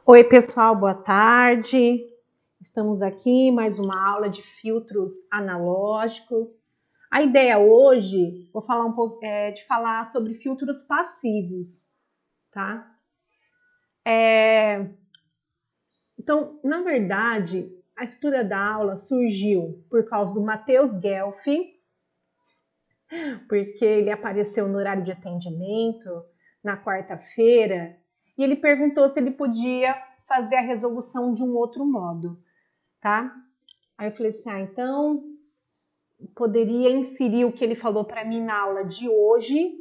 Oi, pessoal, boa tarde. Estamos aqui mais uma aula de filtros analógicos. A ideia hoje, vou falar um pouco de falar sobre filtros passivos, tá? Então, na verdade, a estrutura da aula surgiu por causa do Matheus Guelph, porque ele apareceu no horário de atendimento na quarta-feira e ele perguntou se ele podia fazer a resolução de um outro modo, tá? Aí eu falei assim, então poderia inserir o que ele falou para mim na aula de hoje,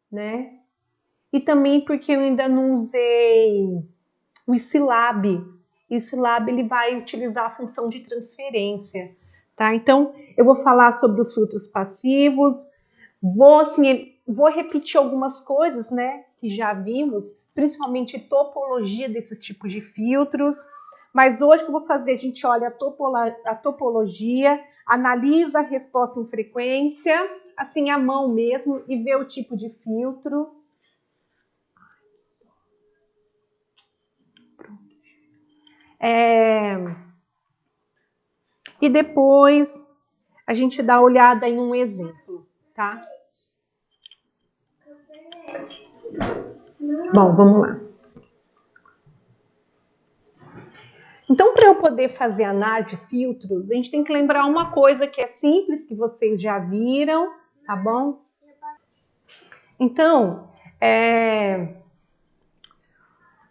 né? E também porque eu ainda não usei o Scilab. E o Scilab ele vai utilizar a função de transferência, tá? Então eu vou falar sobre os filtros passivos, vou repetir algumas coisas, né? Que já vimos, principalmente topologia desses tipos de filtros. Mas hoje o que eu vou fazer, a gente olha a topologia, analisa a resposta em frequência, assim à mão mesmo, e vê o tipo de filtro. E depois a gente dá uma olhada em um exemplo, tá? Bom, vamos lá. Então, para eu poder fazer análise de filtros, a gente tem que lembrar uma coisa que é simples, que vocês já viram, tá bom? Então,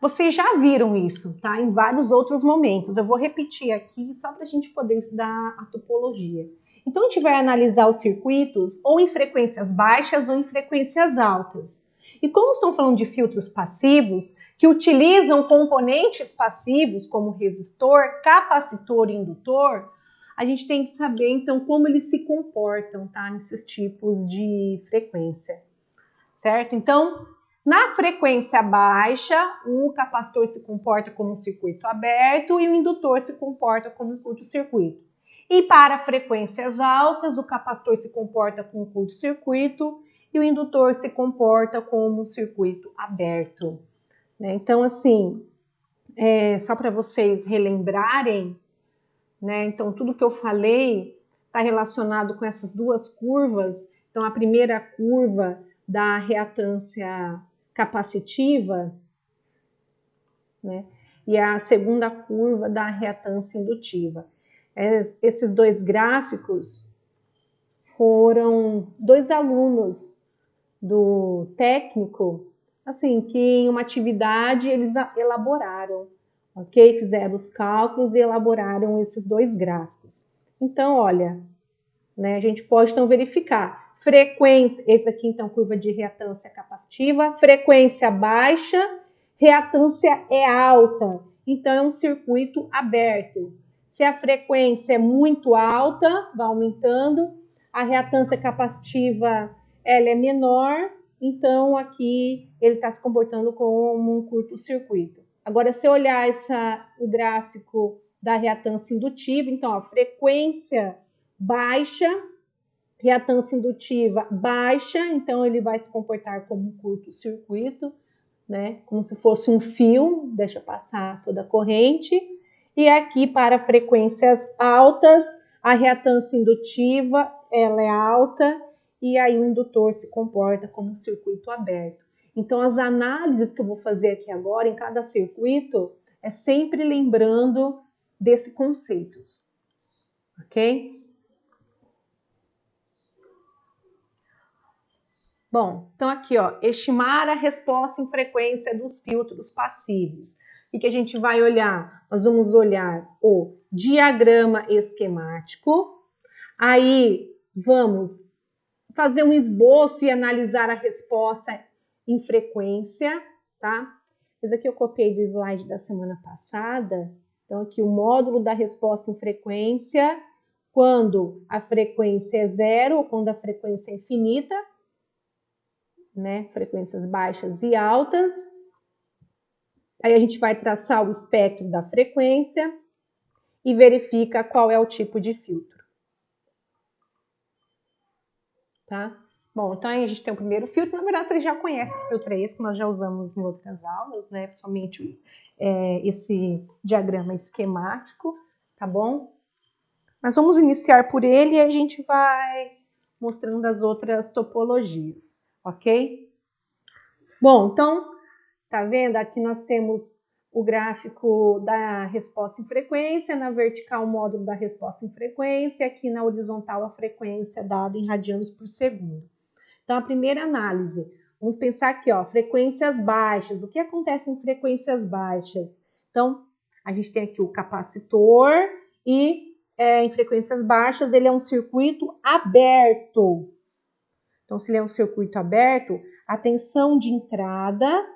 vocês já viram isso, tá? Em vários outros momentos. Eu vou repetir aqui só para a gente poder estudar a topologia. Então, a gente vai analisar os circuitos ou em frequências baixas ou em frequências altas. E como estão falando de filtros passivos, que utilizam componentes passivos como resistor, capacitor e indutor, a gente tem que saber, então, como eles se comportam, tá? Nesses tipos de frequência, certo? Então, na frequência baixa, o capacitor se comporta como um circuito aberto e o indutor se comporta como um curto-circuito. E para frequências altas, o capacitor se comporta como um curto-circuito e o indutor se comporta como um circuito aberto. Então, assim, só para vocês relembrarem, né? Então, tudo que eu falei está relacionado com essas duas curvas. Então, a primeira curva da reatância capacitiva, né? E a segunda curva da reatância indutiva. Esses dois gráficos foram dois alunos do técnico, assim, que em uma atividade eles elaboraram, ok? Fizeram os cálculos e elaboraram esses dois gráficos. Então, olha, né, a gente pode então verificar frequência, esse aqui então curva de reatância capacitiva, frequência baixa, reatância é alta, então é um circuito aberto. Se a frequência é muito alta, vai aumentando, a reatância capacitiva ela é menor, então aqui ele está se comportando como um curto-circuito. Agora, se eu olhar o gráfico da reatância indutiva, então a frequência baixa, reatância indutiva baixa, então ele vai se comportar como um curto-circuito, né? Como se fosse um fio, deixa passar toda a corrente. E aqui para frequências altas, a reatância indutiva ela é alta e aí o indutor se comporta como um circuito aberto. Então as análises que eu vou fazer aqui agora em cada circuito é sempre lembrando desse conceito, ok? Bom, então aqui, ó, estimar a resposta em frequência dos filtros passivos. O que a gente vai olhar? Nós vamos olhar o diagrama esquemático, aí vamos fazer um esboço e analisar a resposta em frequência, tá? Esse aqui eu copiei do slide da semana passada. Então, aqui o módulo da resposta em frequência, quando a frequência é zero ou quando a frequência é infinita, né? Frequências baixas e altas. Aí a gente vai traçar o espectro da frequência e verifica qual é o tipo de filtro. Tá? Bom, então aí a gente tem o primeiro filtro. Na verdade, vocês já conhecem o filtro esse, que nós já usamos em outras aulas, né? Principalmente esse diagrama esquemático, tá bom? Mas vamos iniciar por ele e a gente vai mostrando as outras topologias, ok? Bom, então, tá vendo? Aqui nós temos o gráfico da resposta em frequência, na vertical o módulo da resposta em frequência, aqui na horizontal a frequência dada em radianos por segundo. Então, a primeira análise, vamos pensar aqui, ó, frequências baixas. O que acontece em frequências baixas? Então, a gente tem aqui o capacitor e em frequências baixas ele é um circuito aberto. Então, se ele é um circuito aberto, a tensão de entrada,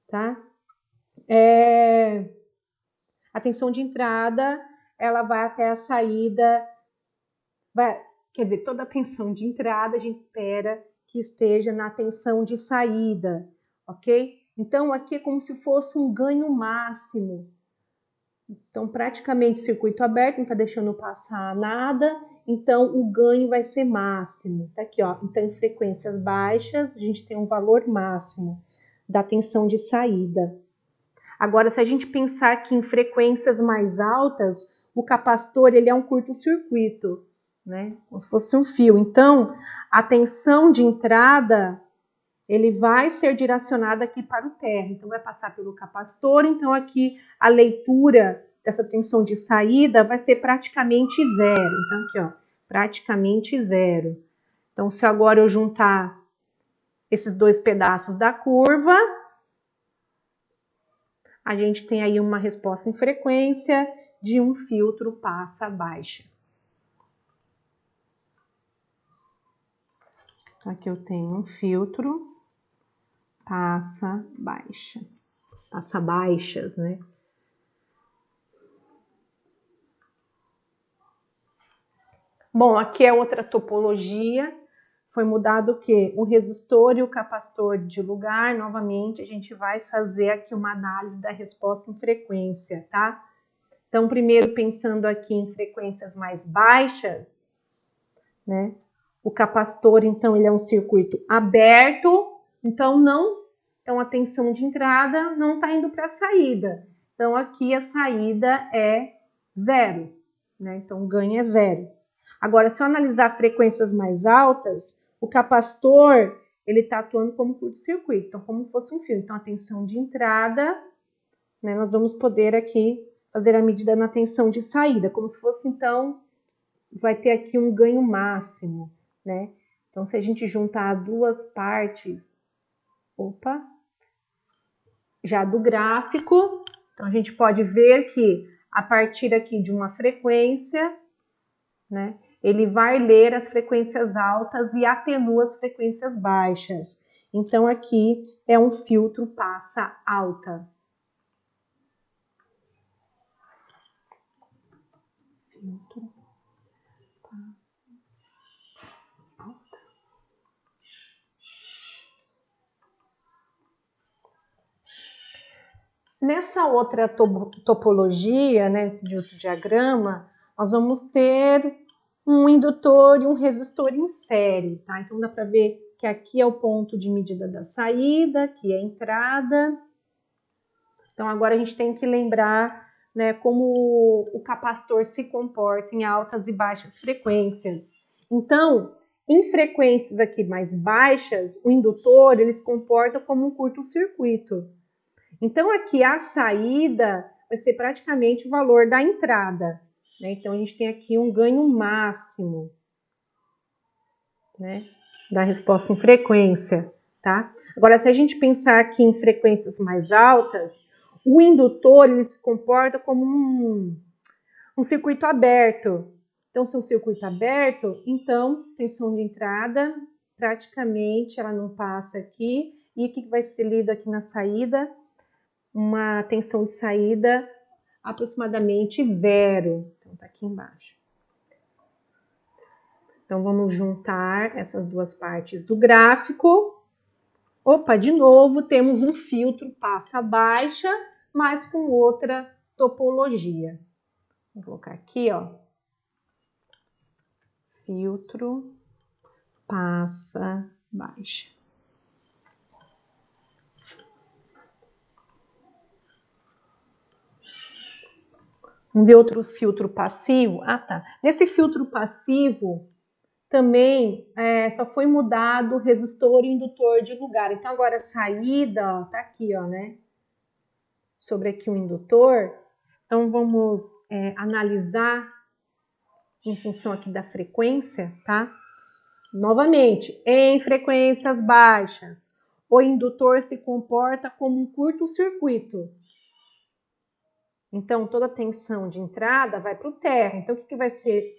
tá? A tensão de entrada, ela vai até a saída, quer dizer, toda a tensão de entrada a gente espera que esteja na tensão de saída, ok? Então, aqui é como se fosse um ganho máximo. Então, praticamente circuito aberto, não está deixando passar nada, então o ganho vai ser máximo. Tá aqui, ó. Então, em frequências baixas, a gente tem um valor máximo da tensão de saída. Agora, se a gente pensar que em frequências mais altas, o capacitor ele é um curto-circuito, né? Como se fosse um fio. Então, a tensão de entrada ele vai ser direcionado aqui para o térreo. Então, vai passar pelo capacitor. Então, aqui a leitura dessa tensão de saída vai ser praticamente zero. Então, aqui, ó, praticamente zero. Então, se agora eu juntar esses dois pedaços da curva, a gente tem aí uma resposta em frequência de um filtro passa baixa. Então, aqui eu tenho um filtro passa baixa. Passa baixas, né? Bom, aqui é outra topologia. Foi mudado o quê? O resistor e o capacitor de lugar. Novamente, a gente vai fazer aqui uma análise da resposta em frequência, tá? Então, primeiro pensando aqui em frequências mais baixas, né? O capacitor, então, ele é um circuito aberto, então a tensão de entrada não está indo para a saída. Então, aqui a saída é zero, né? Então, o ganho é zero. Agora, se eu analisar frequências mais altas, o capacitor, ele está atuando como curto-circuito, então como fosse um fio. Então, a tensão de entrada, né, nós vamos poder aqui fazer a medida na tensão de saída, como se fosse, então, vai ter aqui um ganho máximo, né? Então, se a gente juntar duas partes, já do gráfico, então a gente pode ver que a partir aqui de uma frequência, né, ele vai ler as frequências altas e atenua as frequências baixas. Então, aqui é um filtro passa alta. Filtro passa alta. Nessa outra topologia, né, nesse outro diagrama, nós vamos ter um indutor e um resistor em série, tá? Então, dá para ver que aqui é o ponto de medida da saída, aqui é a entrada. Então, agora a gente tem que lembrar, né, como o capacitor se comporta em altas e baixas frequências. Então, em frequências aqui mais baixas, o indutor ele se comporta como um curto-circuito. Então, aqui a saída vai ser praticamente o valor da entrada, né? Então, a gente tem aqui um ganho máximo, né, da resposta em frequência, tá? Agora, se a gente pensar aqui em frequências mais altas, o indutor ele se comporta como um circuito aberto. Então, se é um circuito aberto, então, tensão de entrada, praticamente ela não passa aqui. E o que vai ser lido aqui na saída? Uma tensão de saída aproximadamente zero. Então, tá aqui embaixo. Então, vamos juntar essas duas partes do gráfico. De novo, temos um filtro passa baixa, mas com outra topologia. Vou colocar aqui, ó. Filtro passa, baixa. Vamos ver outro filtro passivo. Ah, tá. Nesse filtro passivo, também só foi mudado o resistor e indutor de lugar. Então, agora a saída, ó, tá aqui, ó, né? Sobre aqui o indutor. Então, vamos analisar em função aqui da frequência, tá? Novamente, em frequências baixas, o indutor se comporta como um curto-circuito. Então, toda a tensão de entrada vai para o terra. Então, o que vai ser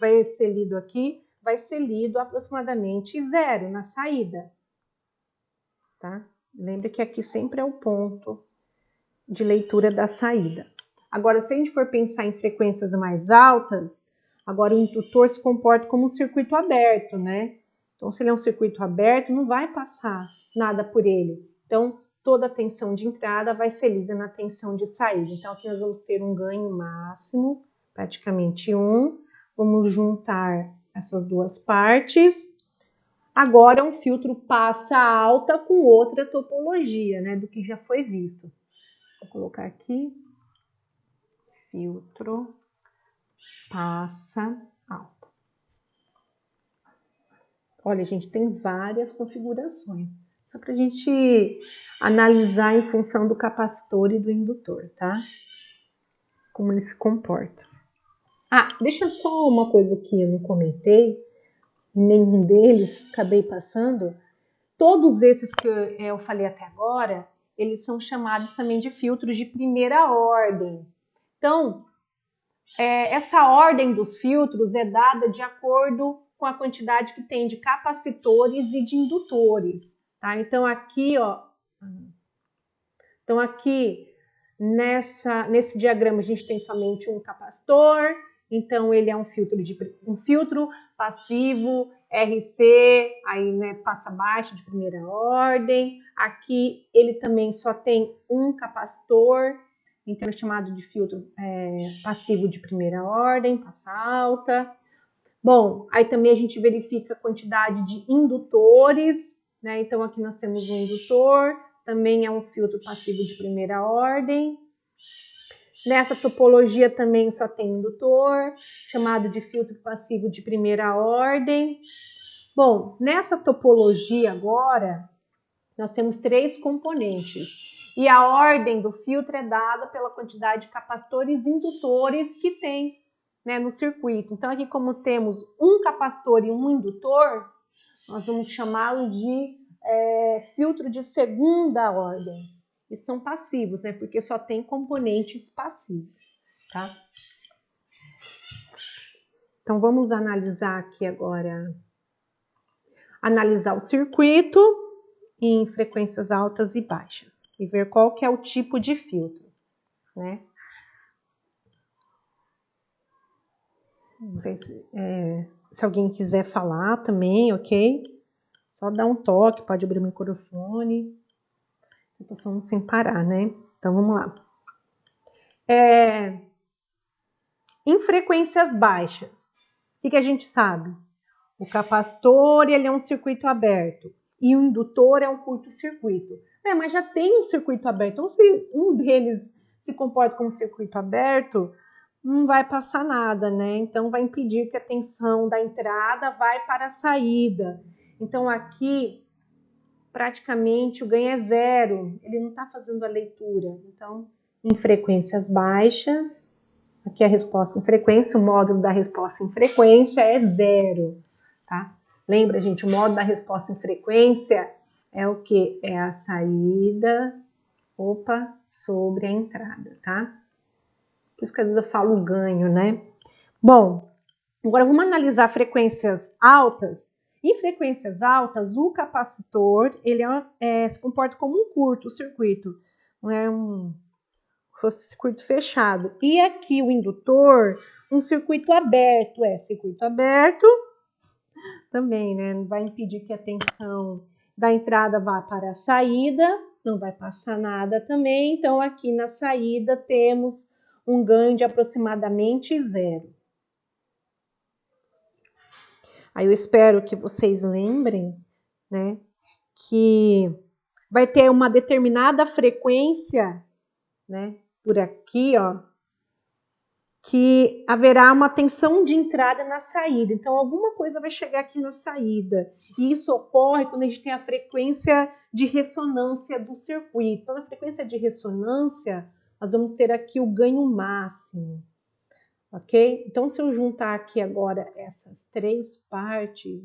lido aqui? Vai ser lido aproximadamente 0 na saída. Tá? Lembre que aqui sempre é o ponto de leitura da saída. Agora, se a gente for pensar em frequências mais altas, agora o indutor se comporta como um circuito aberto, né? Então, se ele é um circuito aberto, não vai passar nada por ele. Então, toda a tensão de entrada vai ser lida na tensão de saída. Então, aqui nós vamos ter um ganho máximo, praticamente 1. Vamos juntar essas duas partes. Agora, um filtro passa alta com outra topologia, né, do que já foi visto. Vou colocar aqui, filtro passa alta. Olha, gente, tem várias configurações. Só para a gente analisar em função do capacitor e do indutor, tá? Como ele se comporta. Ah, deixa só uma coisa que eu não comentei. Nenhum deles, acabei passando. Todos esses que eu falei até agora, eles são chamados também de filtros de primeira ordem. Então, essa ordem dos filtros é dada de acordo com a quantidade que tem de capacitores e de indutores, tá? Então aqui, ó, nesse diagrama a gente tem somente um capacitor, então ele é um filtro passivo RC, aí né, passa baixa de primeira ordem. Aqui ele também só tem um capacitor, então é chamado de filtro passivo de primeira ordem, passa alta. Bom, aí também a gente verifica a quantidade de indutores, né? Então aqui nós temos um indutor, também é um filtro passivo de primeira ordem. Nessa topologia também só tem indutor, chamado de filtro passivo de primeira ordem. Bom, nessa topologia agora, nós temos 3 componentes. E a ordem do filtro é dada pela quantidade de capacitores e indutores que tem, né, no circuito. Então, aqui como temos um capacitor e um indutor, nós vamos chamá-lo de filtro de segunda ordem. E são passivos, né, porque só tem componentes passivos, tá? Então, vamos analisar aqui agora, analisar o circuito em frequências altas e baixas e ver qual que é o tipo de filtro, né? Não sei se alguém quiser falar também, ok? Só dá um toque, pode abrir o microfone. Eu tô falando sem parar, né? Então vamos lá. Em frequências baixas, o que a gente sabe? O capacitor ele é um circuito aberto e o indutor é um curto-circuito. Mas já tem um circuito aberto, então se um deles se comporta como circuito aberto, não vai passar nada, né? Então vai impedir que a tensão da entrada vai para a saída. Então aqui praticamente o ganho é 0, ele não está fazendo a leitura. Então, em frequências baixas, aqui a resposta em frequência, o módulo da resposta em frequência é 0, tá? Lembra, gente, o módulo da resposta em frequência é o que? É a saída, sobre a entrada, tá? Por isso que às vezes eu falo ganho, né? Bom, agora vamos analisar frequências altas. Em frequências altas, o capacitor ele se comporta como um curto-circuito, não é um circuito fechado. E aqui o indutor, um circuito aberto, circuito aberto também, né? Não vai impedir que a tensão da entrada vá para a saída, não vai passar nada também. Então, aqui na saída temos um ganho de aproximadamente 0. Aí eu espero que vocês lembrem, né, que vai ter uma determinada frequência, né, por aqui, ó, que haverá uma tensão de entrada na saída. Então, alguma coisa vai chegar aqui na saída. E isso ocorre quando a gente tem a frequência de ressonância do circuito. Então, na frequência de ressonância, nós vamos ter aqui o ganho máximo. Ok? Então, se eu juntar aqui agora essas três partes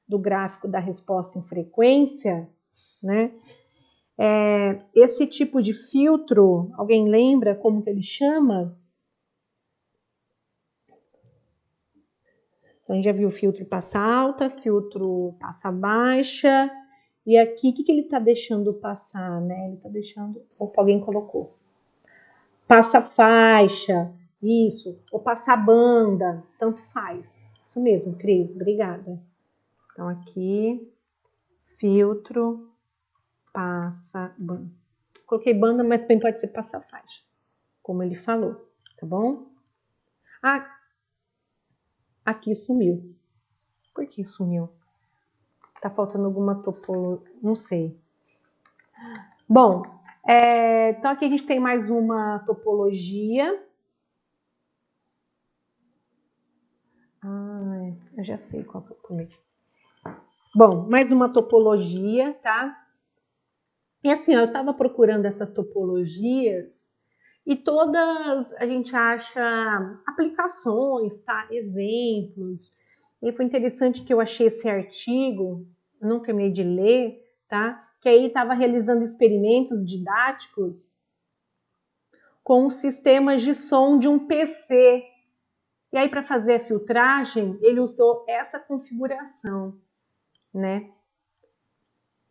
do gráfico da resposta em frequência, né? Esse tipo de filtro, alguém lembra como que ele chama? Então, a gente já viu o filtro passa alta, filtro passa baixa. E aqui, o que ele está deixando passar, né? Ele está deixando... Opa, alguém colocou. Passa faixa, isso. Ou passa banda, tanto faz. Isso mesmo, Cris, obrigada. Então, aqui, filtro passa banda. Coloquei banda, mas também pode ser passa faixa, como ele falou, tá bom? Ah, aqui sumiu. Por que sumiu? Tá faltando alguma topologia, não sei. Bom, então aqui a gente tem mais uma topologia. Eu já sei qual que eu pulei. Bom, mais uma topologia, tá? E assim, eu tava procurando essas topologias e todas a gente acha aplicações, tá? Exemplos. E foi interessante que eu achei esse artigo, não terminei de ler, tá? Que aí estava realizando experimentos didáticos com sistemas de som de um PC. E aí, para fazer a filtragem, ele usou essa configuração, né?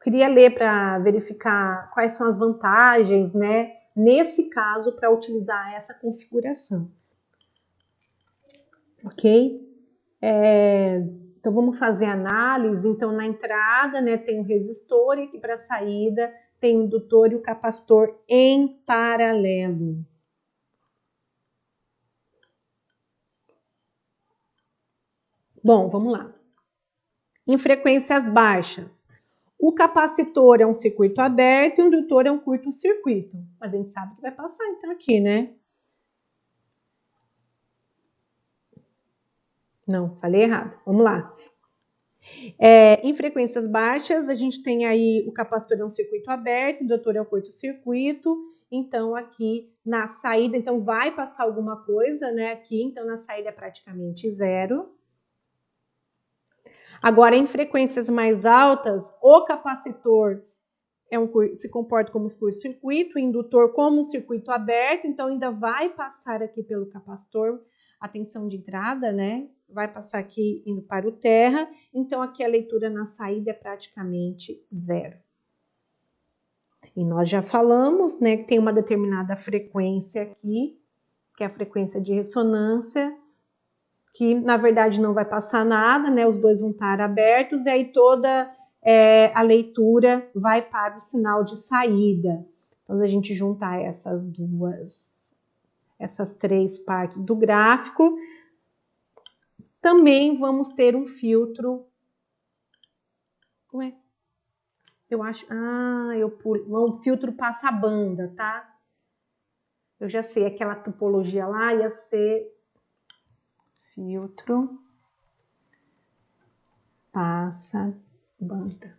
Queria ler para verificar quais são as vantagens, né? Nesse caso, para utilizar essa configuração. Ok? Então, vamos fazer a análise. Então, na entrada, né, tem o resistor e aqui para a saída tem o indutor e o capacitor em paralelo. Bom, vamos lá. Em frequências baixas, o capacitor é um circuito aberto e o indutor é um curto-circuito. Mas a gente sabe que vai passar então aqui, né? Não, falei errado. Vamos lá. Em frequências baixas, a gente tem aí o capacitor é um circuito aberto, o indutor é um curto-circuito. Então, aqui na saída, então vai passar alguma coisa, né? Aqui, então na saída é praticamente zero. Agora, em frequências mais altas, o capacitor se comporta como um curto-circuito, o indutor como um circuito aberto, então ainda vai passar aqui pelo capacitor a tensão de entrada, né? Vai passar aqui indo para o terra, então aqui a leitura na saída é praticamente zero. E nós já falamos, né, que tem uma determinada frequência aqui, que é a frequência de ressonância, que na verdade não vai passar nada, né? Os dois vão estar abertos e aí toda a leitura vai para o sinal de saída. Então, a gente juntar essas três partes do gráfico, também vamos ter um filtro. Ué, eu acho. Eu pulo. Um filtro passa banda, tá? Eu já sei, aquela topologia lá ia ser filtro passa banda.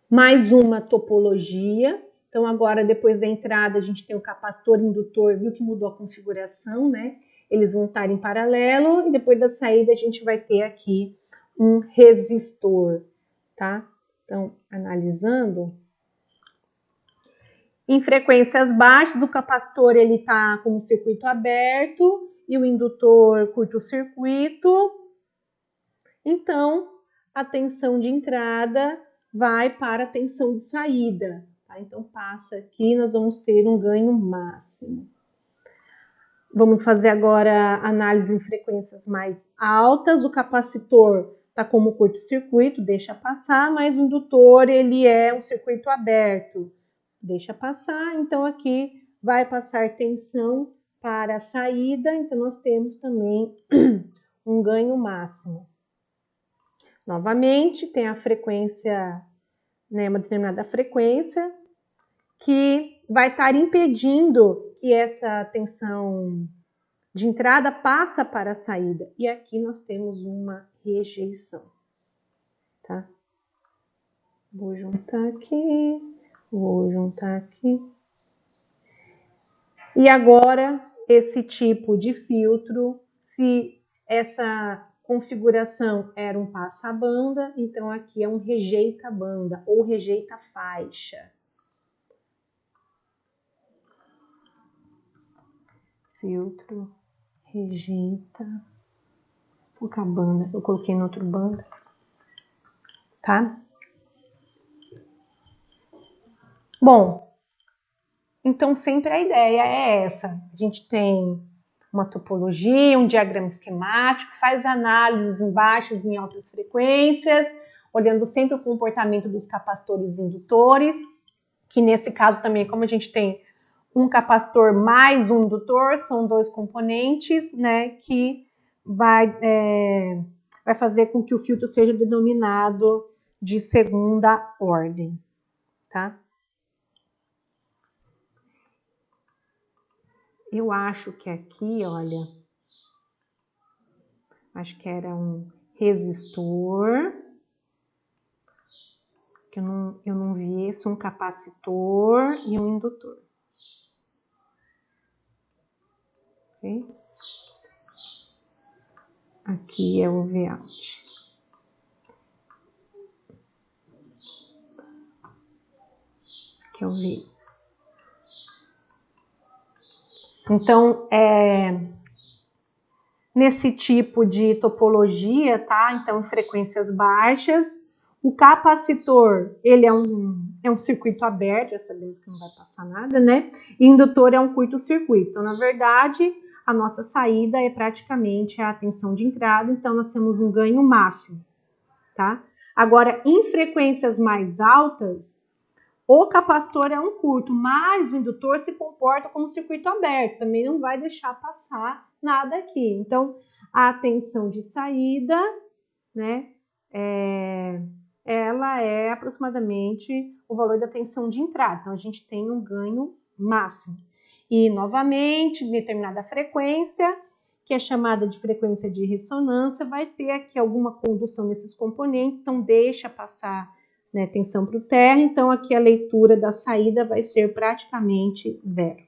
Mais uma topologia. Então, agora, depois da entrada, a gente tem o capacitor indutor, viu que mudou a configuração, né? Eles vão estar em paralelo, e depois da saída, a gente vai ter aqui um resistor, tá? Então, analisando. Em frequências baixas, o capacitor ele está com o circuito aberto e o indutor curto-circuito. Então, a tensão de entrada vai para a tensão de saída. Tá? Então, passa aqui, nós vamos ter um ganho máximo. Vamos fazer agora análise em frequências mais altas. O capacitor está como curto-circuito, deixa passar, mas o indutor ele é um circuito aberto. deixa passar. Então, aqui vai passar tensão para a saída, então nós temos também um ganho máximo. Novamente, tem a frequência, né, uma determinada frequência, que vai estar impedindo que essa tensão de entrada passa para a saída. E aqui nós temos uma rejeição, tá? Vou juntar aqui, vou juntar aqui. E agora, esse tipo de filtro, se essa configuração era um passa-banda, então aqui é um rejeita-banda ou rejeita-faixa. Filtro, rejeita, colocar banda, eu coloquei no outro banda, tá? Bom, então sempre a ideia é essa, a gente tem uma topologia, um diagrama esquemático, faz análises em baixas e em altas frequências, olhando sempre o comportamento dos capacitores e indutores, que nesse caso também, como a gente tem um capacitor mais um indutor, são dois componentes, né, que vai fazer com que o filtro seja denominado de segunda ordem, tá? Eu acho que aqui, olha, acho que era um resistor, que eu não vi esse, um capacitor e um indutor. Okay? Aqui é o Vout. Aqui é o V. Então, nesse tipo de topologia, tá? Então, em frequências baixas, o capacitor, ele é um circuito aberto, já sabemos que não vai passar nada, né? E indutor é um curto-circuito. Então, na verdade, a nossa saída é praticamente a tensão de entrada, então nós temos um ganho máximo, tá? Agora, em frequências mais altas, o capacitor é um curto, mas o indutor se comporta como circuito aberto, também não vai deixar passar nada aqui. Então, a tensão de saída, né, ela é aproximadamente o valor da tensão de entrada. Então, a gente tem um ganho máximo. E, novamente, determinada frequência, que é chamada de frequência de ressonância, vai ter aqui alguma condução nesses componentes, então deixa passar, né, tensão para o terra, então aqui a leitura da saída vai ser praticamente zero.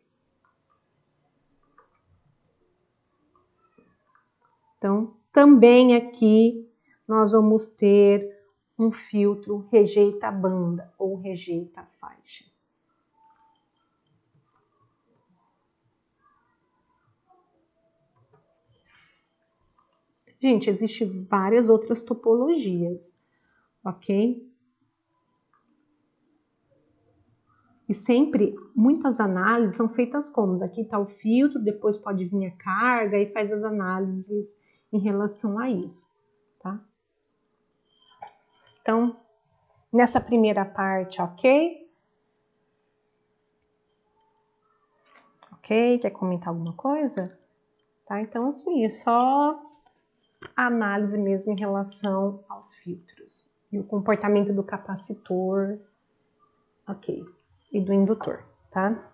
Então, também aqui nós vamos ter um filtro rejeita-banda ou rejeita-faixa. Gente, existem várias outras topologias, ok? E sempre, muitas análises são feitas como? Aqui está o filtro, depois pode vir a carga e faz as análises em relação a isso, tá? Então, nessa primeira parte, ok? Ok? Quer comentar alguma coisa? Tá? Então, assim, é só a análise mesmo em relação aos filtros. E o comportamento do capacitor, ok? E do indutor, tá?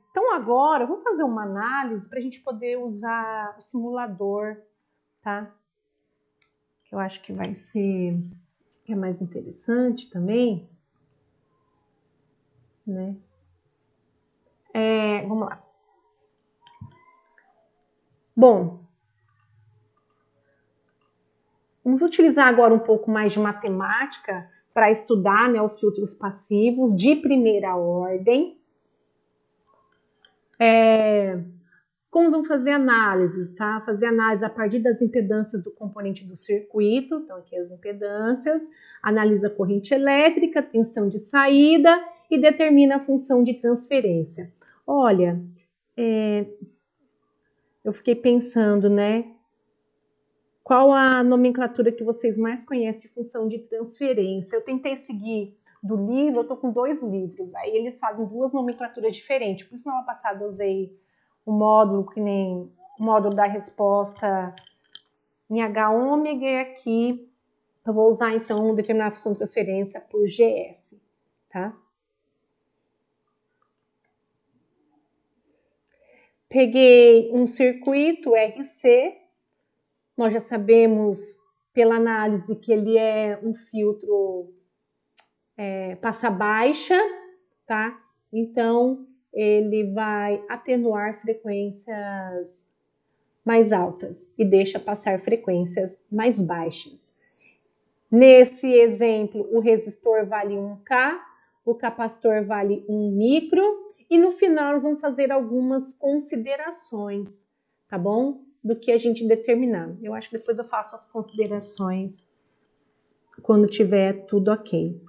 Então, agora, vamos fazer uma análise para a gente poder usar o simulador, tá? Que eu acho que vai ser mais interessante também, né? Vamos lá. Bom, vamos utilizar agora um pouco mais de matemática para estudar, né, os filtros passivos de primeira ordem. Como vamos fazer análises, tá? Fazer análise a partir das impedâncias do componente do circuito, então aqui as impedâncias, analisa a corrente elétrica, tensão de saída e determina a função de transferência. Olha, eu fiquei pensando, né? Qual a nomenclatura que vocês mais conhecem de função de transferência? Eu tentei seguir do livro, eu estou com 2 livros. Aí eles fazem 2 nomenclaturas diferentes. Por isso, no ano passado, eu usei o módulo que nem o módulo da resposta em H ômega, e aqui eu vou usar, então, determinar a função de transferência por GS, tá? Peguei um circuito RC, nós já sabemos pela análise que ele é um filtro passa baixa, tá? Então, ele vai atenuar frequências mais altas e deixa passar frequências mais baixas. Nesse exemplo, o resistor vale 1K, o capacitor vale 1 micro, e no final nós vamos fazer algumas considerações, tá bom? Do que a gente determinar. Eu acho que depois eu faço as considerações quando tiver tudo ok.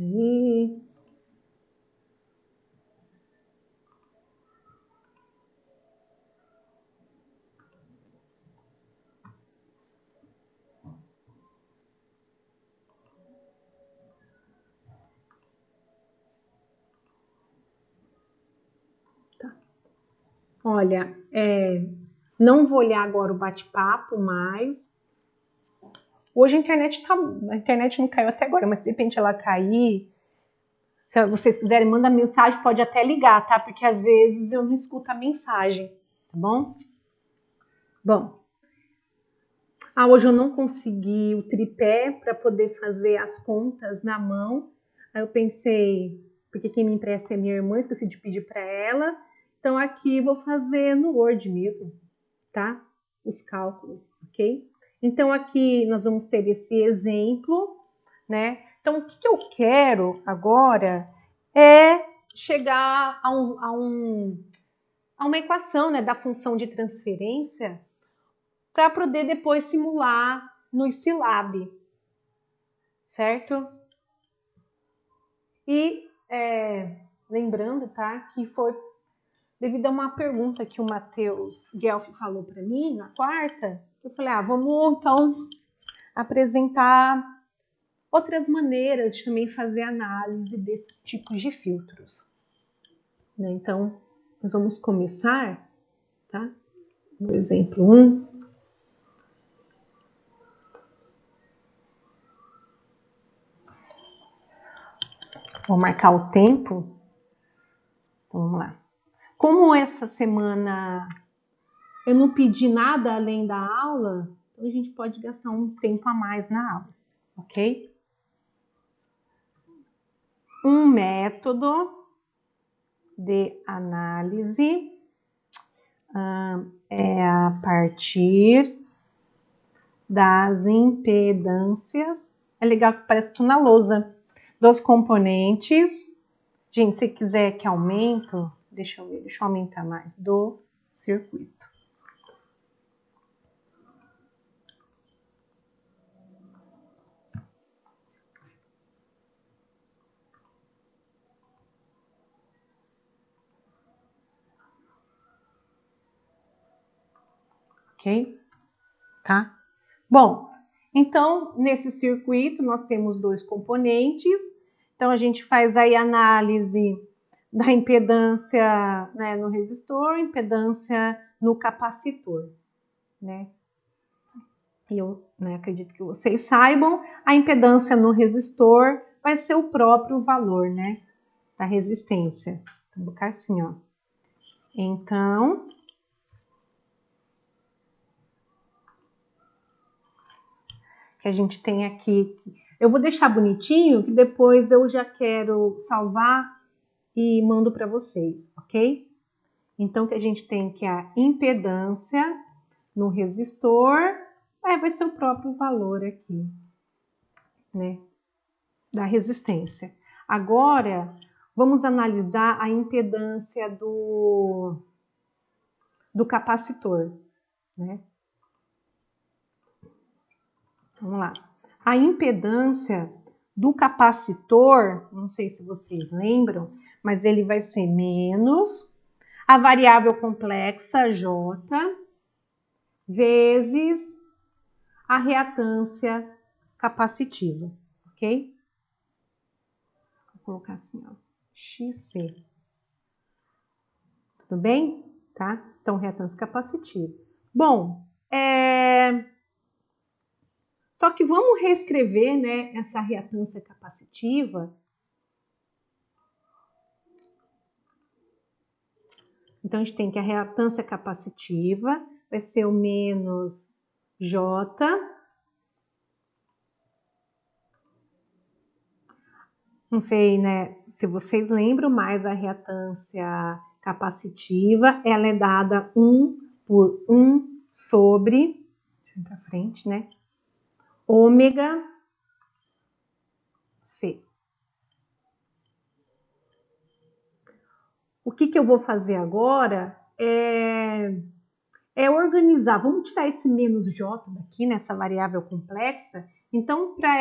Aí. Tá. Olha, não vou olhar agora o bate-papo mais. Hoje a internet não caiu até agora, mas de repente ela cair, se vocês quiserem, manda mensagem, pode até ligar, tá? Porque às vezes eu não escuto a mensagem, tá bom? Bom, hoje eu não consegui o tripé para poder fazer as contas na mão. Aí eu pensei, porque quem me empresta é minha irmã, esqueci de pedir para ela. Então aqui vou fazer no Word mesmo, tá? Os cálculos, ok? Então aqui nós vamos ter esse exemplo, né? Então o que eu quero agora é chegar a uma equação, né, da função de transferência para poder depois simular no Scilab, certo? E lembrando, tá, que foi devido a uma pergunta que o Matheus Guelph falou para mim na quarta, eu falei, vamos então apresentar outras maneiras de também fazer análise desses tipos de filtros. Né? Então, nós vamos começar, tá? No exemplo 1. Vou marcar o tempo. Então, vamos lá. Como essa semana eu não pedi nada além da aula, então a gente pode gastar um tempo a mais na aula, ok? Um método de análise é a partir das impedâncias. É legal que parece que estou na lousa. Dos componentes. Gente, se quiser que aumento, deixa eu ver, deixa eu aumentar mais. Do circuito. Ok? Tá? Bom, então, nesse circuito, nós temos 2 componentes. Então, a gente faz aí a análise da impedância, né, no resistor, impedância no capacitor, né? E eu, né, acredito que vocês saibam, a impedância no resistor vai ser o próprio valor, né, da resistência. Vou colocar assim, ó. Então, que a gente tem aqui. Eu vou deixar bonitinho, que depois eu já quero salvar e mando para vocês, ok? Então, que a gente tem que a impedância no resistor, vai ser o próprio valor aqui, né, da resistência. Agora, vamos analisar a impedância do capacitor, né? Vamos lá. A impedância do capacitor, não sei se vocês lembram, mas ele vai ser menos a variável complexa J vezes a reatância capacitiva, ok? Vou colocar assim, ó, XC. Tudo bem? Tá? Então, reatância capacitiva. Bom, só que vamos reescrever, né, essa reatância capacitiva. Então, a gente tem que a reatância capacitiva vai ser o menos J não sei, né, se vocês lembram, mas a reatância capacitiva, ela é dada 1 por 1 sobre, deixa eu ir para frente, né, ômega C. O que eu vou fazer agora é organizar, vamos tirar esse menos J daqui, nessa variável complexa, então para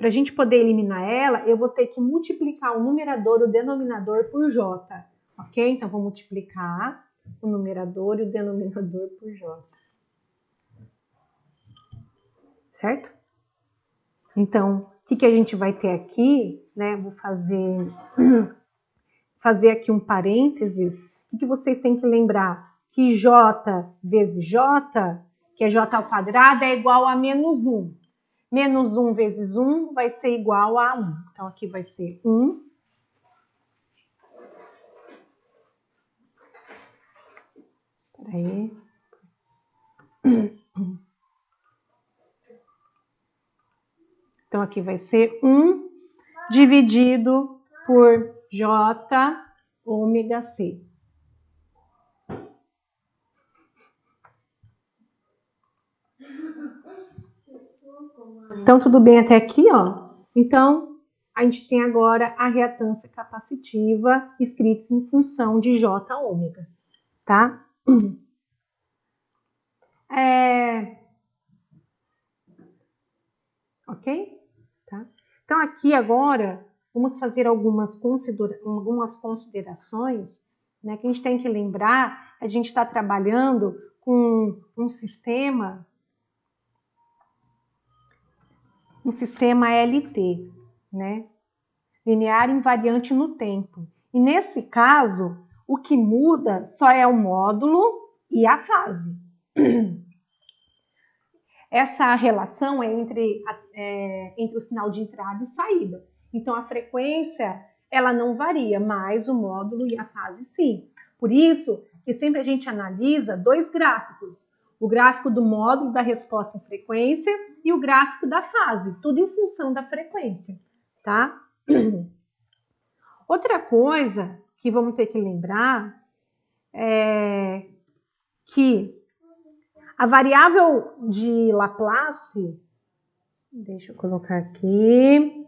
a gente poder eliminar ela, eu vou ter que multiplicar o numerador e o denominador por J, ok? Então, vou multiplicar o numerador e o denominador por J. Certo? Então, o que a gente vai ter aqui, né? Vou fazer aqui um parênteses. O que vocês têm que lembrar? Que J vezes J, que é J ao quadrado, é igual a menos 1. Menos 1 vezes 1 vai ser igual a 1. Então, aqui vai ser 1. Peraí. Então, aqui vai ser 1 dividido por J ômega C. Então, tudo bem até aqui, ó? Então, a gente tem agora a reatância capacitiva escrita em função de J ômega, tá? Ok? Tá? Então, aqui agora, vamos fazer algumas considerações, né? Que a gente tem que lembrar, a gente está trabalhando com um sistema LT, né? Linear invariante no tempo. E nesse caso, o que muda só é o módulo e a fase. Essa relação é entre o sinal de entrada e saída. Então, a frequência, ela não varia, mas o módulo e a fase sim. Por isso que sempre a gente analisa dois gráficos. O gráfico do módulo da resposta em frequência e o gráfico da fase, tudo em função da frequência, tá? Outra coisa que vamos ter que lembrar é que a variável de Laplace, deixa eu colocar aqui.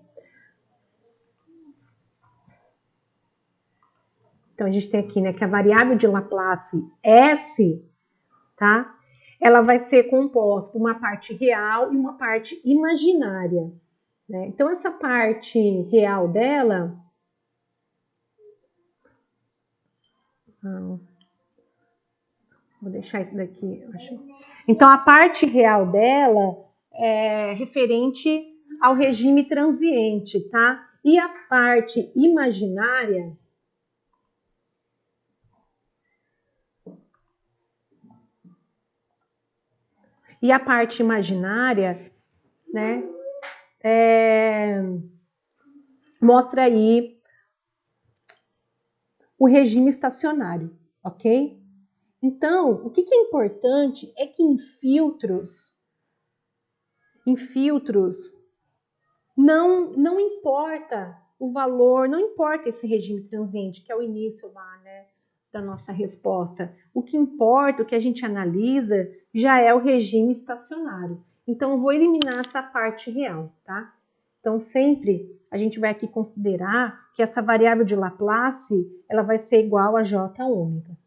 Então, a gente tem aqui, né, que a variável de Laplace S, tá? Ela vai ser composta por uma parte real e uma parte imaginária, né? Então, essa parte real dela... Vou deixar isso daqui, eu acho. Então, a parte real dela é referente ao regime transiente, tá? E a parte imaginária... E a parte imaginária, né, mostra aí o regime estacionário, ok? Então, o que é importante é que em filtros não importa o valor, não importa esse regime transiente, que é o início lá, né, da nossa resposta. O que importa, o que a gente analisa, já é o regime estacionário. Então, eu vou eliminar essa parte real, tá? Então, sempre a gente vai aqui considerar que essa variável de Laplace, ela vai ser igual a J ômega.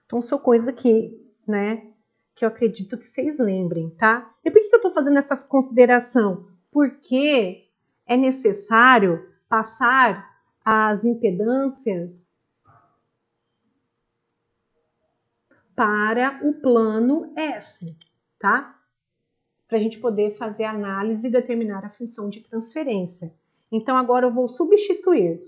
Então, são coisas que, né, que eu acredito que vocês lembrem, tá? E por que eu estou fazendo essa consideração? Porque é necessário passar as impedâncias para o plano S, tá? Para a gente poder fazer a análise e determinar a função de transferência. Então, agora eu vou substituindo.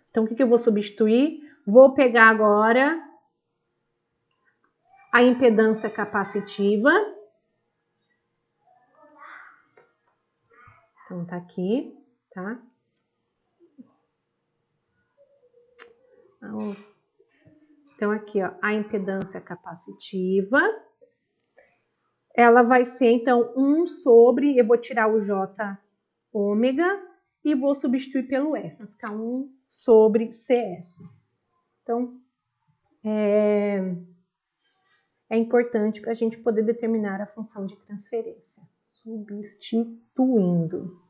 Então, o que eu vou substituir? Vou pegar agora a impedância capacitiva. Então, tá aqui, tá? Então, aqui, ó, a impedância capacitiva. Ela vai ser, então, 1 sobre, eu vou tirar o J ômega e vou substituir pelo S. Vai ficar 1 sobre CS. Então, é importante para a gente poder determinar a função de transferência. Substituindo.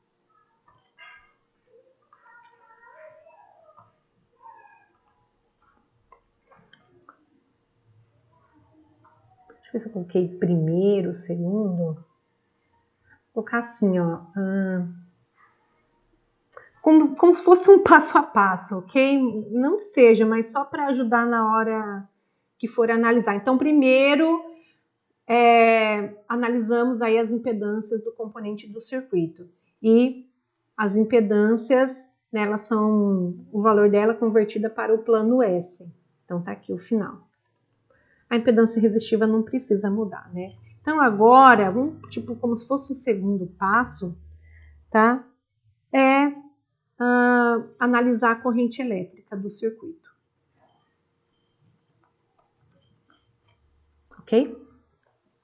Deixa eu ver se eu coloquei primeiro, segundo. Vou colocar assim, ó. Como se fosse um passo a passo, ok? Não que seja, mas só para ajudar na hora que for analisar. Então, primeiro, analisamos aí as impedâncias do componente do circuito. E as impedâncias, né, elas são o valor dela convertida para o plano S. Então, tá aqui o final. A impedância resistiva não precisa mudar, né? Então, agora, tipo, como se fosse um segundo passo, tá? Analisar a corrente elétrica do circuito. Ok?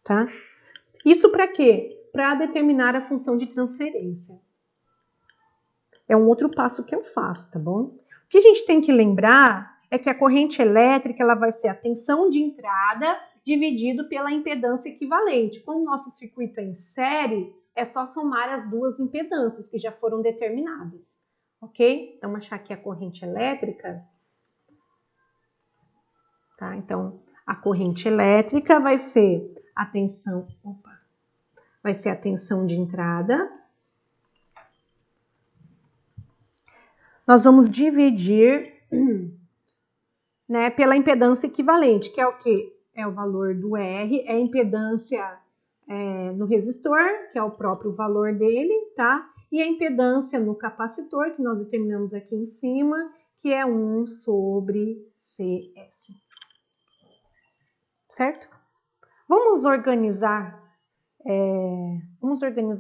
Tá? Isso para quê? Para determinar a função de transferência. É um outro passo que eu faço, tá bom? O que a gente tem que lembrar é que a corrente elétrica ela vai ser a tensão de entrada dividido pela impedância equivalente. Como o nosso circuito é em série, é só somar as duas impedâncias que já foram determinadas. Ok? Então, vamos achar aqui a corrente elétrica. Tá? Então, a corrente elétrica vai ser a tensão, vai ser a tensão de entrada. Nós vamos dividir, né, pela impedância equivalente, que é o quê? É o valor do R, é a impedância no resistor, que é o próprio valor dele, tá? E a impedância no capacitor, que nós determinamos aqui em cima, que é 1 sobre CS. Certo? Vamos organizar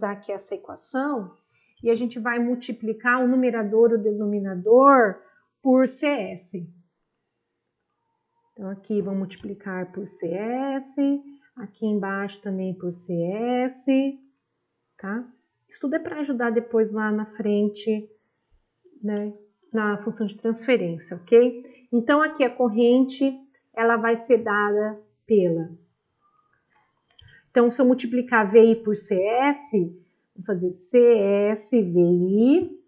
aqui essa equação e a gente vai multiplicar o numerador e o denominador por CS. Então, aqui vamos multiplicar por CS, aqui embaixo também por CS, tá? Isso tudo é para ajudar depois lá na frente, né, na função de transferência, ok? Então, aqui a corrente, ela vai ser dada pela... Então, se eu multiplicar VI por CS, vou fazer CS, VI.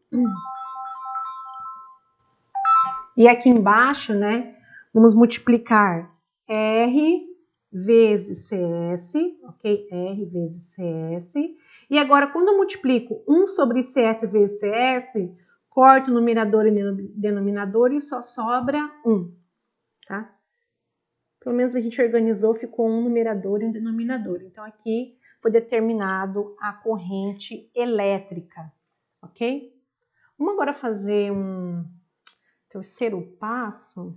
E aqui embaixo, né, vamos multiplicar R vezes CS, ok? R vezes CS. E agora, quando eu multiplico 1 sobre CS vezes CS, corto o numerador e denominador e só sobra 1, tá? Pelo menos a gente organizou, ficou um numerador e um denominador. Então, aqui foi determinado a corrente elétrica, ok? Vamos agora fazer um terceiro passo.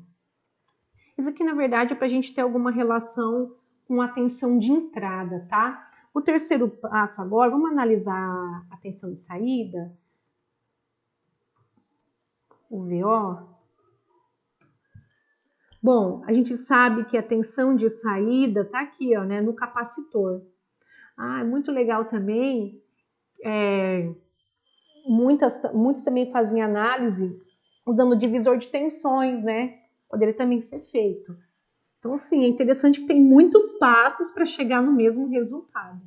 Isso aqui, na verdade, é para a gente ter alguma relação com a tensão de entrada, tá? O terceiro passo agora, vamos analisar a tensão de saída, o VO. Bom, a gente sabe que a tensão de saída está aqui, ó, né, no capacitor. É muito legal também, muitos também fazem análise usando divisor de tensões, né? Poderia também ser feito. Então, assim, é interessante que tem muitos passos para chegar no mesmo resultado,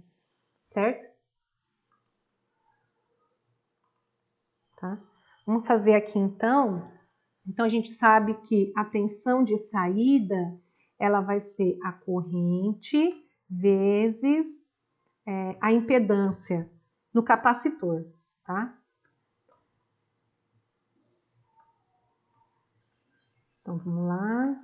certo? Tá? Vamos fazer aqui, então. Então, a gente sabe que a tensão de saída, ela vai ser a corrente vezes a impedância no capacitor, tá? Então, vamos lá.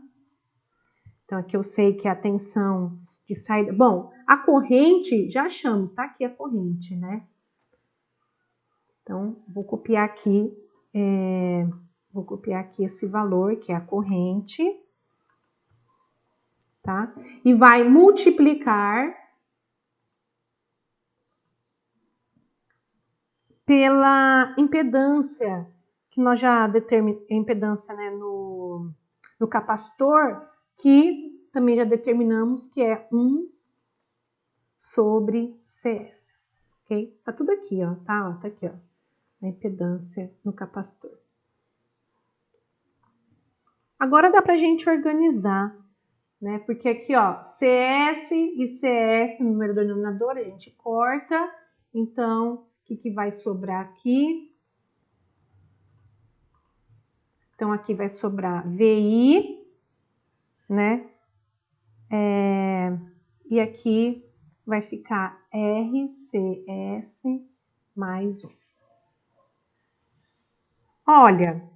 Então, aqui eu sei que a tensão de saída... Bom, a corrente, já achamos, tá aqui a corrente, né? Então, vou copiar aqui esse valor, que é a corrente, tá? E vai multiplicar pela impedância, que nós já determinamos, impedância, né, no capacitor, que também já determinamos que é 1 sobre CS, ok? Tá tudo aqui, ó, tá? Ó, tá aqui, ó, a impedância no capacitor. Agora dá pra gente organizar, né? Porque aqui, ó, CS e CS, número do denominador, a gente corta. Então, o que vai sobrar aqui? Então, aqui vai sobrar VI, né? E aqui vai ficar RCS mais 1. Olha,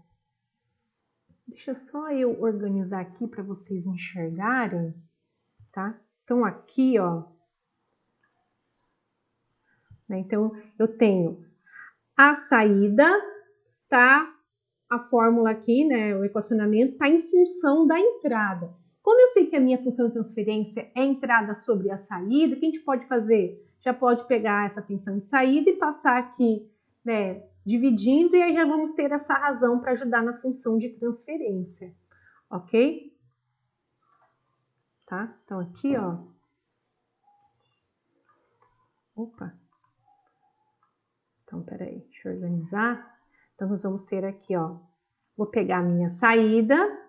deixa só eu organizar aqui para vocês enxergarem, tá? Então, aqui, ó, né? Então, eu tenho a saída, tá? A fórmula aqui, né? O equacionamento está em função da entrada. Como eu sei que a minha função de transferência é entrada sobre a saída, o que a gente pode fazer? Já pode pegar essa tensão de saída e passar aqui, né, dividindo, e aí já vamos ter essa razão para ajudar na função de transferência, ok? Tá? Então, aqui, ó. Opa. Então, peraí, deixa eu organizar. Então, nós vamos ter aqui, ó. Vou pegar a minha saída.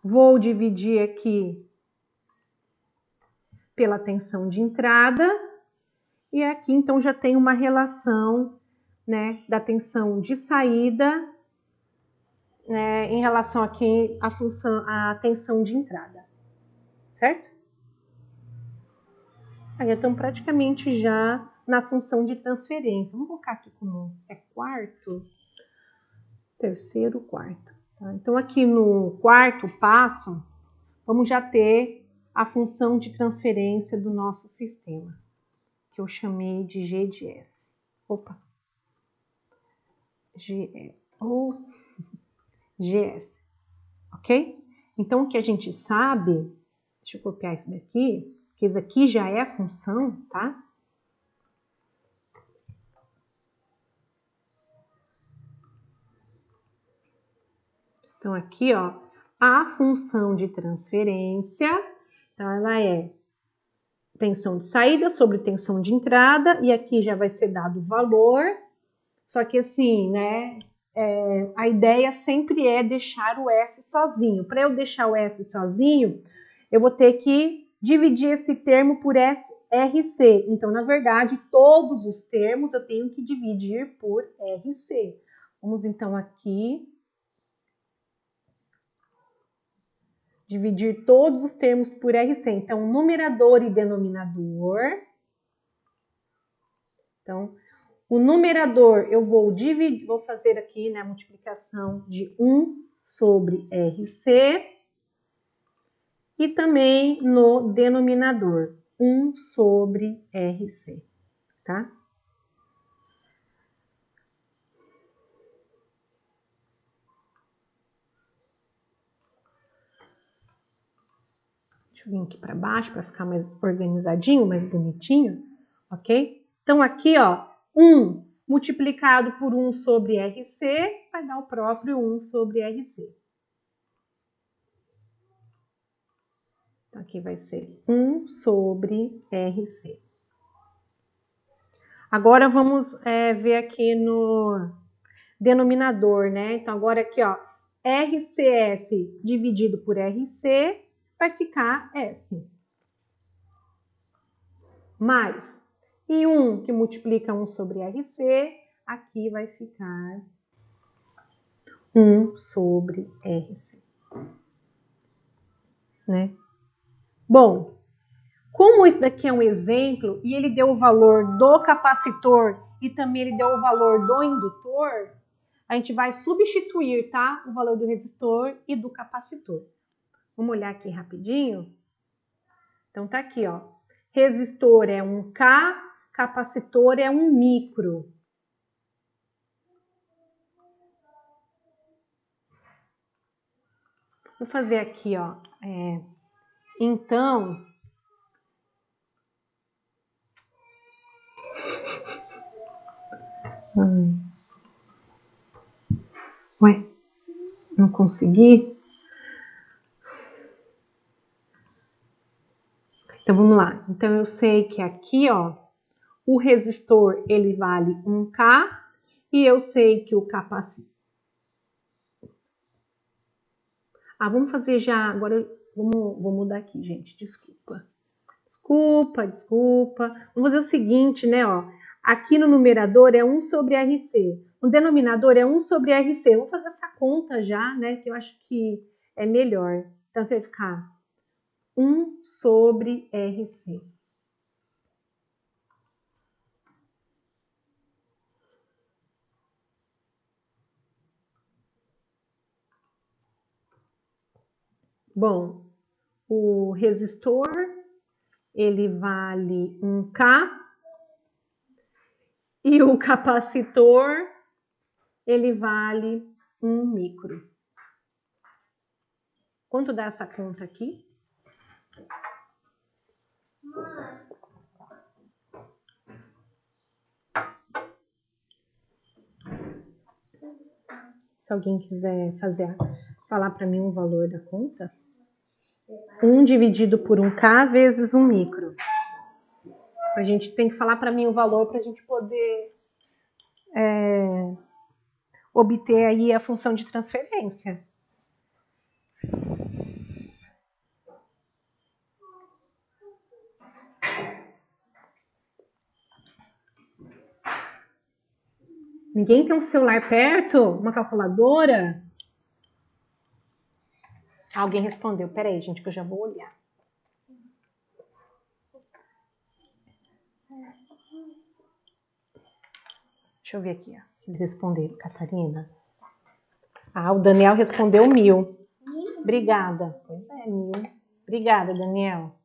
Vou dividir aqui pela tensão de entrada. E aqui, então, já tem uma relação, né, da tensão de saída, né, em relação aqui à tensão de entrada. Certo? Aí, estamos praticamente já na função de transferência. Vamos colocar aqui como é quarto, terceiro, quarto. Tá? Então, aqui no quarto passo, vamos já ter a função de transferência do nosso sistema, que eu chamei de G de S. Opa! GS. Ok? Então, o que a gente sabe, deixa eu copiar isso daqui, porque isso aqui já é a função, tá? Então, aqui, ó, a função de transferência, então, ela é tensão de saída sobre tensão de entrada, e aqui já vai ser dado o valor, só que assim, né, a ideia sempre é deixar o S sozinho. Para eu deixar o S sozinho, eu vou ter que dividir esse termo por RC. Então, na verdade, todos os termos eu tenho que dividir por RC. Vamos, então, aqui dividir todos os termos por RC. Então, numerador e denominador. Então, o numerador eu vou dividir, vou fazer aqui, né, a multiplicação de 1 sobre RC. E também no denominador, 1 sobre RC, tá? Deixa eu vir aqui para baixo para ficar mais organizadinho, mais bonitinho, ok? Então, aqui, ó, 1 multiplicado por 1 sobre RC vai dar o próprio 1 sobre RC. Então, aqui vai ser 1 sobre RC. Agora, vamos ver aqui no denominador, né? Então, agora aqui, ó, RCS dividido por RC vai ficar S. Mais, e 1 que multiplica 1 sobre RC, aqui vai ficar 1 sobre RC. Né? Bom, como esse daqui é um exemplo e ele deu o valor do capacitor e também ele deu o valor do indutor, a gente vai substituir, tá? O valor do resistor e do capacitor. Vamos olhar aqui rapidinho? Então, tá aqui, ó. Resistor é 1K, capacitor é 1 micro. Vou fazer aqui, ó. Então, ué, não consegui? Então, vamos lá. Então, eu sei que aqui, ó, o resistor, ele vale 1K e eu sei que o capacitor... vamos fazer já... Agora, vou mudar aqui, gente. Desculpa. Desculpa. Vamos fazer o seguinte, né, ó. Aqui no numerador é 1 sobre RC. No denominador é 1 sobre RC. Vamos fazer essa conta já, né, que eu acho que é melhor. Então, vai ficar 1 sobre RC. Bom, o resistor, ele vale 1K e o capacitor, ele vale 1 micro. Quanto dá essa conta aqui? Se alguém quiser falar para mim o valor da conta. 1 dividido por 1K vezes 1 micro. A gente tem que falar para mim o valor para a gente poder obter aí a função de transferência. Ninguém tem um celular perto? Uma calculadora? Alguém respondeu. Peraí, gente, que eu já vou olhar. Deixa eu ver aqui, ó. Eles responderam, Catarina. O Daniel respondeu 1.000. Obrigada. Pois é, 1.000. Obrigada, Daniel.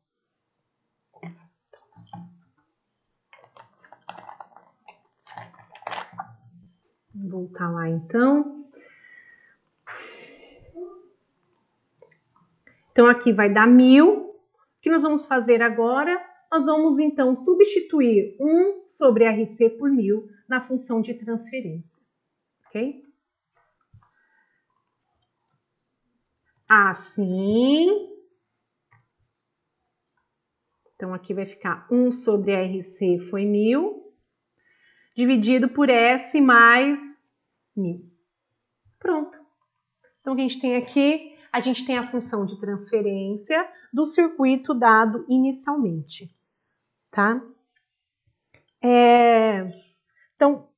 Vou voltar lá, então. Então, aqui vai dar 1.000. O que nós vamos fazer agora? Nós vamos, então, substituir 1 sobre RC por 1.000 na função de transferência. Ok? Assim. Então, aqui vai ficar 1 sobre RC foi 1.000, dividido por S mais 1.000. Pronto. Então, o que a gente tem aqui? A gente tem a função de transferência do circuito dado inicialmente, tá? Então,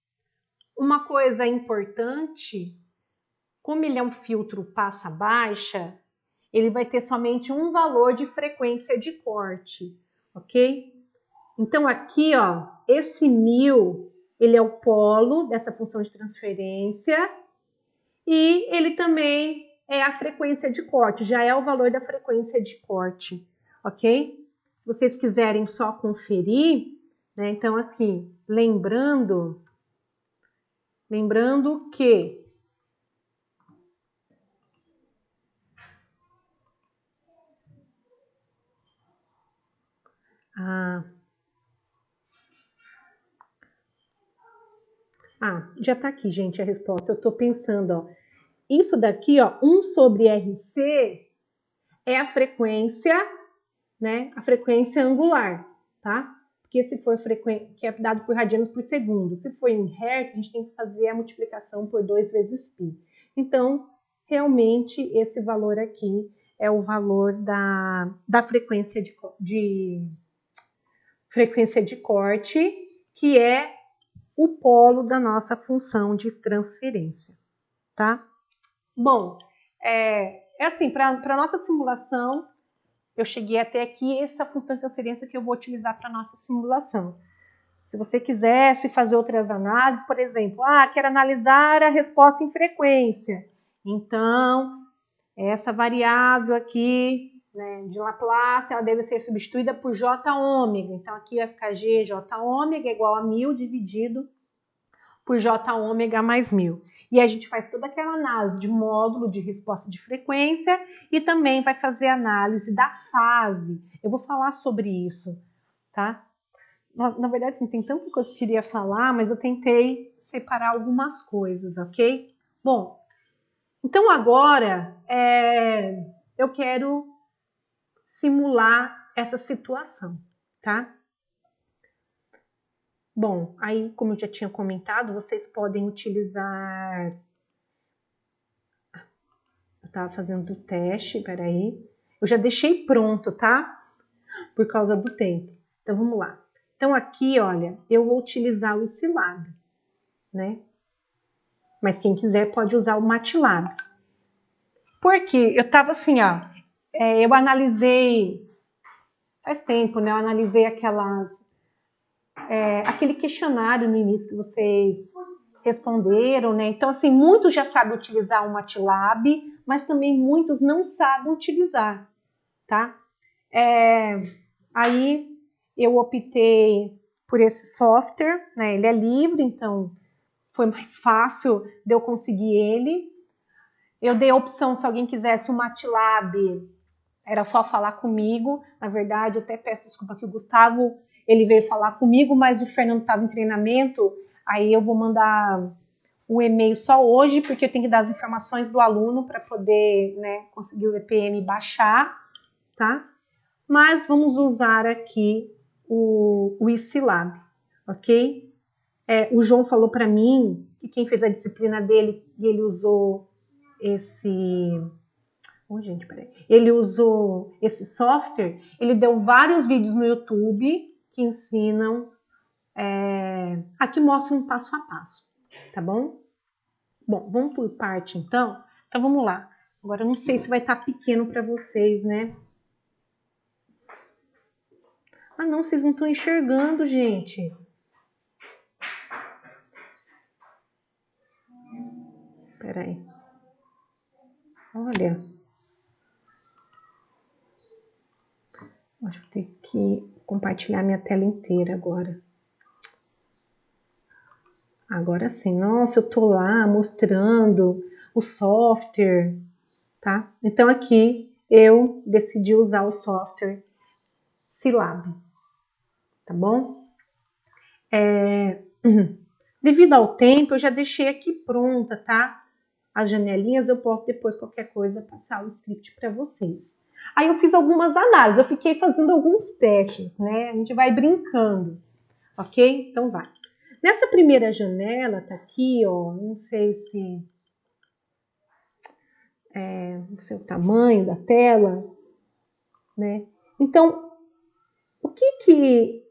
uma coisa importante, como ele é um filtro passa baixa, ele vai ter somente um valor de frequência de corte, ok? Então, aqui, ó, esse 1.000, ele é o polo dessa função de transferência e ele também é a frequência de corte, já é o valor da frequência de corte, ok? Se vocês quiserem só conferir, né, então aqui, lembrando que já tá aqui, gente, a resposta. Eu tô pensando, ó, isso daqui, ó, 1 sobre RC é a frequência, né, a frequência angular, tá? Porque se for frequência, que é dado por radianos por segundo, se for em hertz, a gente tem que fazer a multiplicação por 2 vezes π. Então, realmente, esse valor aqui é o valor da frequência de corte, que é o polo da nossa função de transferência, tá? Bom, assim, para a nossa simulação, eu cheguei até aqui, essa função de transferência que eu vou utilizar para a nossa simulação. Se você quisesse fazer outras análises, por exemplo, quero analisar a resposta em frequência. Então, essa variável aqui, né, de Laplace, ela deve ser substituída por J ômega. Então, aqui vai ficar G, J ômega igual a 1000 dividido por J ômega mais 1000. E a gente faz toda aquela análise de módulo de resposta de frequência e também vai fazer análise da fase. Eu vou falar sobre isso, tá? Na verdade, assim, tem tanta coisa que eu queria falar, mas eu tentei separar algumas coisas, ok? Bom, então agora eu quero simular essa situação, tá? Bom, aí, como eu já tinha comentado, vocês podem utilizar... Eu estava fazendo o teste, peraí. Eu já deixei pronto, tá? Por causa do tempo. Então, vamos lá. Então, aqui, olha, eu vou utilizar o Scilab, né? Mas quem quiser pode usar o MATLAB. Porque eu estava assim, eu analisei, faz tempo, né? Eu analisei aquele questionário no início que vocês responderam, né? Então, assim, muitos já sabem utilizar o MATLAB, mas também muitos não sabem utilizar, tá? Aí eu optei por esse software, né? Ele é livre, então foi mais fácil de eu conseguir ele. Eu dei a opção, se alguém quisesse o MATLAB, era só falar comigo. Na verdade, eu até peço desculpa que o Gustavo, ele veio falar comigo, mas o Fernando estava em treinamento, aí eu vou mandar o e-mail só hoje, porque eu tenho que dar as informações do aluno para poder, né, conseguir o EPM baixar, tá? Mas vamos usar aqui o Scilab, ok? O João falou para mim que quem fez a disciplina dele e ele usou ele usou esse software, ele deu vários vídeos no YouTube que ensinam, aqui mostram um passo a passo, tá bom? Bom, vamos por parte então? Então vamos lá. Agora eu não sei se vai estar pequeno para vocês, né? Não, vocês não estão enxergando, gente. Peraí. Olha. Acho que vou ter que compartilhar minha tela inteira agora. Agora sim. Nossa, eu tô lá mostrando o software, tá? Então aqui eu decidi usar o software Scilab, tá bom? Devido ao tempo, eu já deixei aqui pronta, tá? As janelinhas, eu posso depois, qualquer coisa, passar o script para vocês. Aí eu fiz algumas análises, eu fiquei fazendo alguns testes, né? A gente vai brincando, ok? Então vai. Nessa primeira janela, tá aqui, ó, não sei se não sei o tamanho da tela, né? Então, o que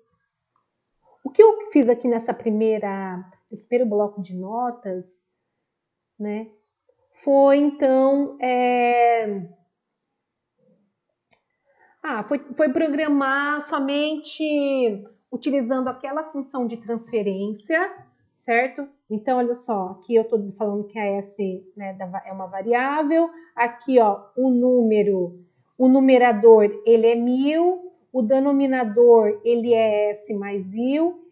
eu fiz aqui nesse primeiro bloco de notas, né? Foi, então, foi programar somente utilizando aquela função de transferência, certo? Então, olha só, aqui eu estou falando que a S, né, é uma variável, aqui, ó, o numerador, ele é 1000, o denominador, ele é S mais 1000,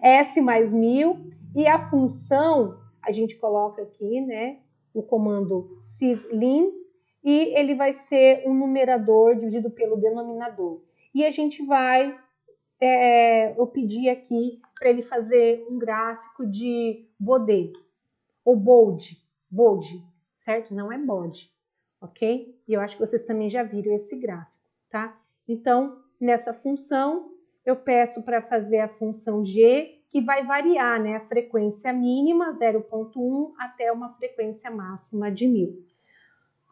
S mais 1000, e a função, a gente coloca aqui, né, o comando syslin, e ele vai ser um numerador dividido pelo denominador. E a gente vai, eu pedi aqui para ele fazer um gráfico de Bode, ou bold, certo? Não é bode, ok? E eu acho que vocês também já viram esse gráfico, tá? Então, nessa função, eu peço para fazer a função G, que vai variar, né? A frequência mínima, 0,1, até uma frequência máxima de 1000.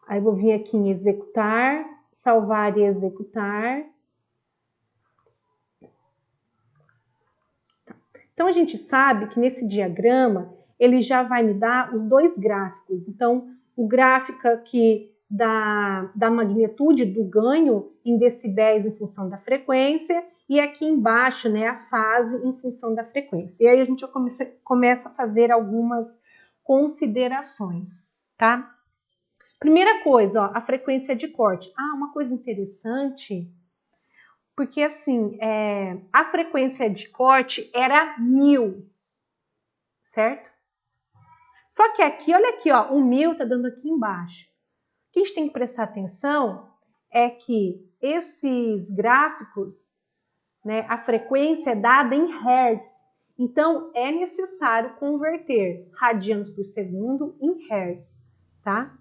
Aí vou vir aqui em executar, salvar e executar. Então, a gente sabe que nesse diagrama, ele já vai me dar os dois gráficos. Então, o gráfico aqui da magnitude do ganho em decibéis em função da frequência, e aqui embaixo, né, a fase em função da frequência. E aí a gente começa a fazer algumas considerações, tá? Primeira coisa, ó, a frequência de corte. Ah, uma coisa interessante, porque assim, a frequência de corte era 1000, certo? Só que aqui, olha aqui, ó, o 1000 tá dando aqui embaixo. O que a gente tem que prestar atenção é que esses gráficos, né, a frequência é dada em hertz. Então, é necessário converter radianos por segundo em hertz, tá?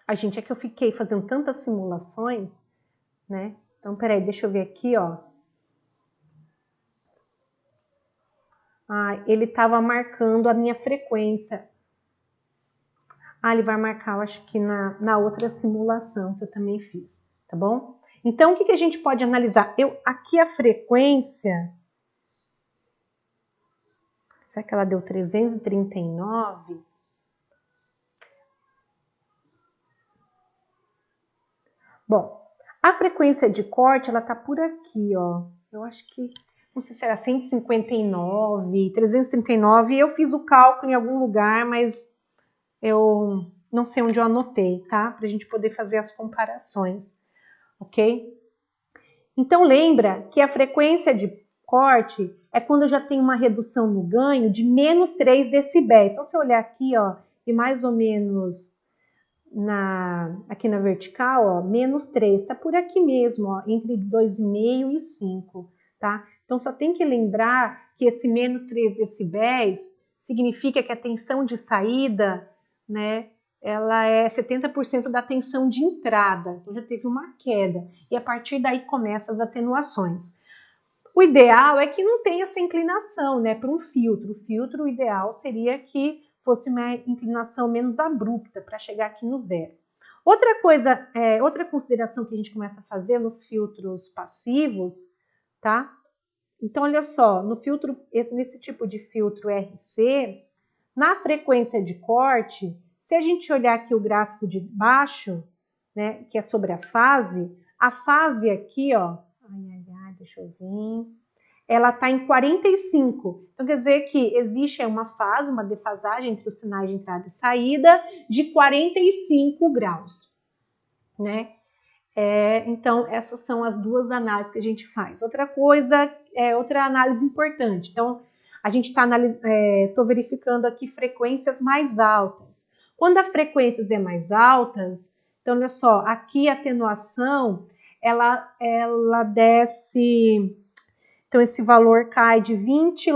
É que eu fiquei fazendo tantas simulações, né? Então, peraí, deixa eu ver aqui, ó. Ah, ele estava marcando a minha frequência. Ah, ele vai marcar, eu acho que na outra simulação que eu também fiz, tá bom? Então, o que a gente pode analisar? Aqui a frequência... Será que ela deu 339? Bom, a frequência de corte, ela tá por aqui, ó. Eu acho que, não sei se era 159, 339. Eu fiz o cálculo em algum lugar, mas eu não sei onde eu anotei, tá? Pra gente poder fazer as comparações, ok? Então, lembra que a frequência de corte é quando eu já tenho uma redução no ganho de menos 3 decibéis. Então, se eu olhar aqui, ó, e mais ou menos aqui na vertical, ó, menos 3, tá por aqui mesmo, ó, entre 2,5 e 5, tá? Então, só tem que lembrar que esse menos 3 decibéis significa que a tensão de saída, né, ela é 70% da tensão de entrada, então já teve uma queda, e a partir daí começam as atenuações. O ideal é que não tenha essa inclinação, né, para um filtro. O filtro, o ideal seria que fosse uma inclinação menos abrupta para chegar aqui no zero. Outra coisa, outra consideração que a gente começa a fazer nos filtros passivos, tá? Então, olha só, nesse tipo de filtro RC, na frequência de corte, se a gente olhar aqui o gráfico de baixo, né, que é sobre a fase aqui, ó, deixa eu ver, ela está em 45. Então, quer dizer que existe uma fase, uma defasagem entre os sinais de entrada e saída de 45 graus, né? Então, essas são as duas análises que a gente faz. Outra coisa, outra análise importante. Então, a gente está verificando aqui frequências mais altas. Quando as frequências é mais altas, então, olha só, aqui a atenuação, ela desce... Então, esse valor cai de 20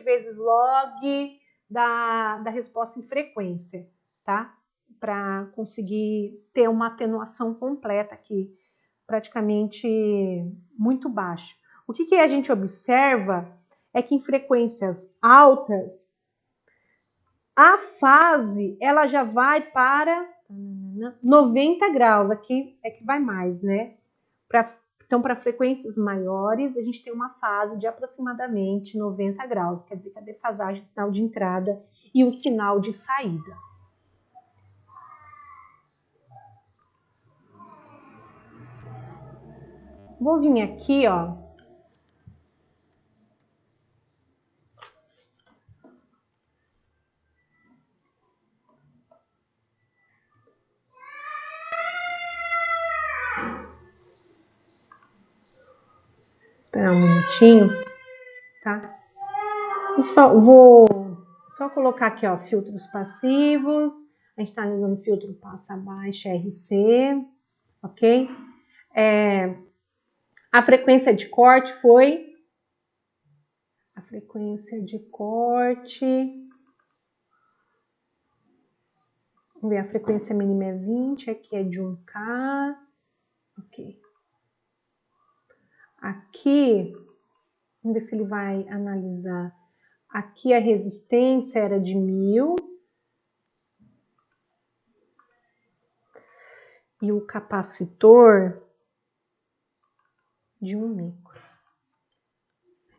vezes log da resposta em frequência, tá? Para conseguir ter uma atenuação completa aqui, praticamente muito baixa. O que a gente observa é que em frequências altas, a fase ela já vai para 90 graus, aqui é que vai mais, né? Então, para frequências maiores, a gente tem uma fase de aproximadamente 90 graus, quer dizer que a defasagem do sinal de entrada e o sinal de saída. Vou vir aqui, ó. Esperar um minutinho, tá? Vou só colocar aqui, ó, filtros passivos. A gente está analisando filtro passa baixa RC, ok? A frequência de corte foi... A frequência de corte... Vamos ver, a frequência mínima é 20, aqui é de 1K. Ok. Aqui, vamos ver se ele vai analisar. Aqui a resistência era de 1000. E o capacitor de 1 micro.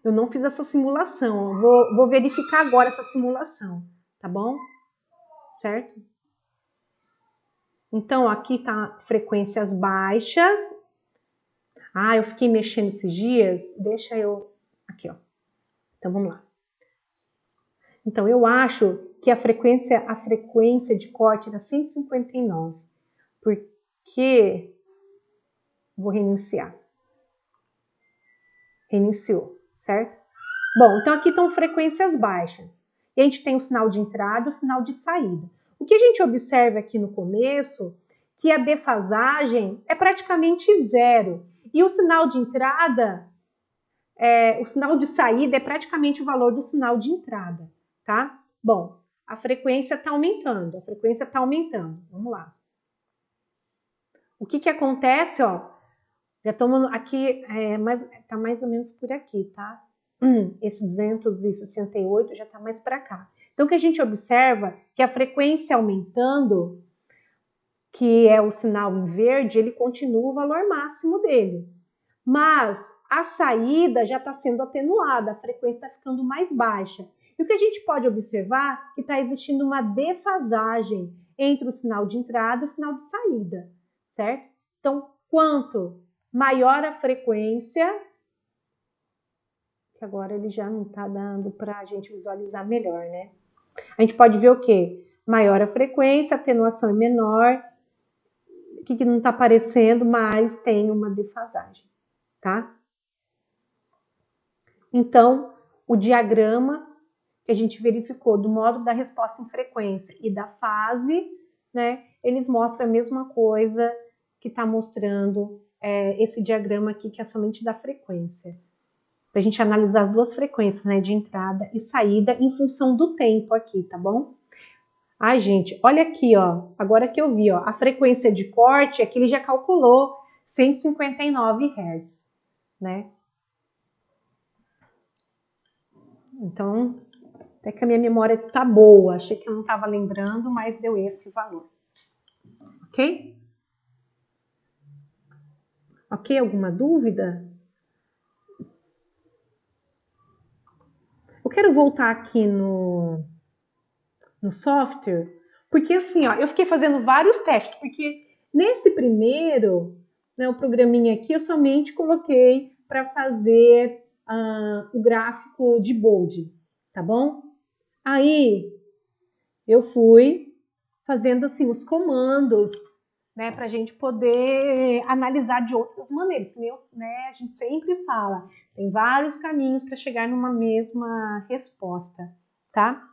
Eu não fiz essa simulação. Vou verificar agora essa simulação, tá bom? certo? Então, aqui tá frequências baixas. Ah, eu fiquei mexendo esses dias, deixa eu... Aqui, ó. Então, vamos lá. Então, eu acho que a frequência de corte era 159, porque... Vou reiniciar. Reiniciou, certo? Bom, então aqui estão frequências baixas. E a gente tem o sinal de entrada e o sinal de saída. O que a gente observa aqui no começo, que a defasagem é praticamente zero. E o sinal de entrada, o sinal de saída é praticamente o valor do sinal de entrada, tá? Bom, a frequência está aumentando, Vamos lá. O que acontece, ó? Já estamos aqui, tá mais ou menos por aqui, tá? Esse 268 já está mais para cá. Então, o que a gente observa que a frequência aumentando, que é o sinal em verde, ele continua o valor máximo dele. Mas a saída já está sendo atenuada, a frequência está ficando mais baixa. E o que a gente pode observar é que está existindo uma defasagem entre o sinal de entrada e o sinal de saída, certo? Então, quanto maior a frequência, que agora ele já não está dando para a gente visualizar melhor, né? A gente pode ver o quê? Maior a frequência, a atenuação é menor, que não está aparecendo, mas tem uma defasagem, tá? Então, o diagrama que a gente verificou do modo da resposta em frequência e da fase, né? Eles mostram a mesma coisa que está mostrando esse diagrama aqui, que é somente da frequência. Para a gente analisar as duas frequências, né? De entrada e saída em função do tempo aqui, tá bom? Ai, gente, olha aqui, ó. Agora que eu vi, ó, a frequência de corte, aqui ele já calculou 159 Hz, né? Então, até que a minha memória está boa. Achei que eu não estava lembrando, mas deu esse valor. Ok? Ok? Alguma dúvida? Eu quero voltar aqui no software, porque assim, ó, eu fiquei fazendo vários testes, porque nesse primeiro, né, o programinha aqui, eu somente coloquei para fazer o gráfico de bold, tá bom? Aí eu fui fazendo assim os comandos, né, para a gente poder analisar de outras maneiras, né? A gente sempre fala, tem vários caminhos para chegar numa mesma resposta, tá?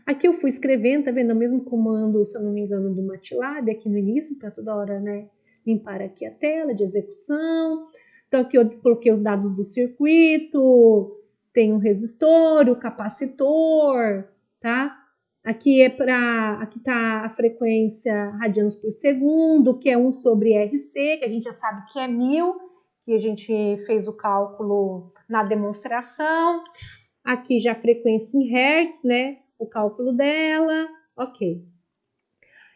Aqui eu fui escrevendo, tá vendo? O mesmo comando, se eu não me engano, do MATLAB aqui no início, para toda hora, né? Limpar aqui a tela de execução. Então aqui eu coloquei os dados do circuito, tem um resistor, o capacitor, tá? Aqui aqui tá a frequência radianos por segundo, que é 1 sobre RC, que a gente já sabe que é 1000, que a gente fez o cálculo na demonstração. Aqui já a frequência em Hertz, né? O cálculo dela, ok.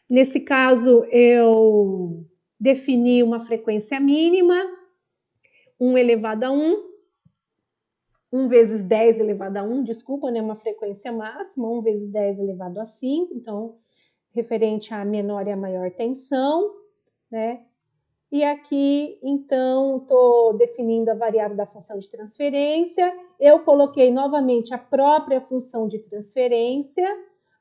Nesse caso, eu defini uma frequência mínima, 1 elevado a 1, 1 vezes 10 elevado a 1, desculpa, né? Uma frequência máxima, 1 vezes 10 elevado a 5, então, referente à menor e à maior tensão, né? E aqui, então, estou definindo a variável da função de transferência. Eu coloquei novamente a própria função de transferência.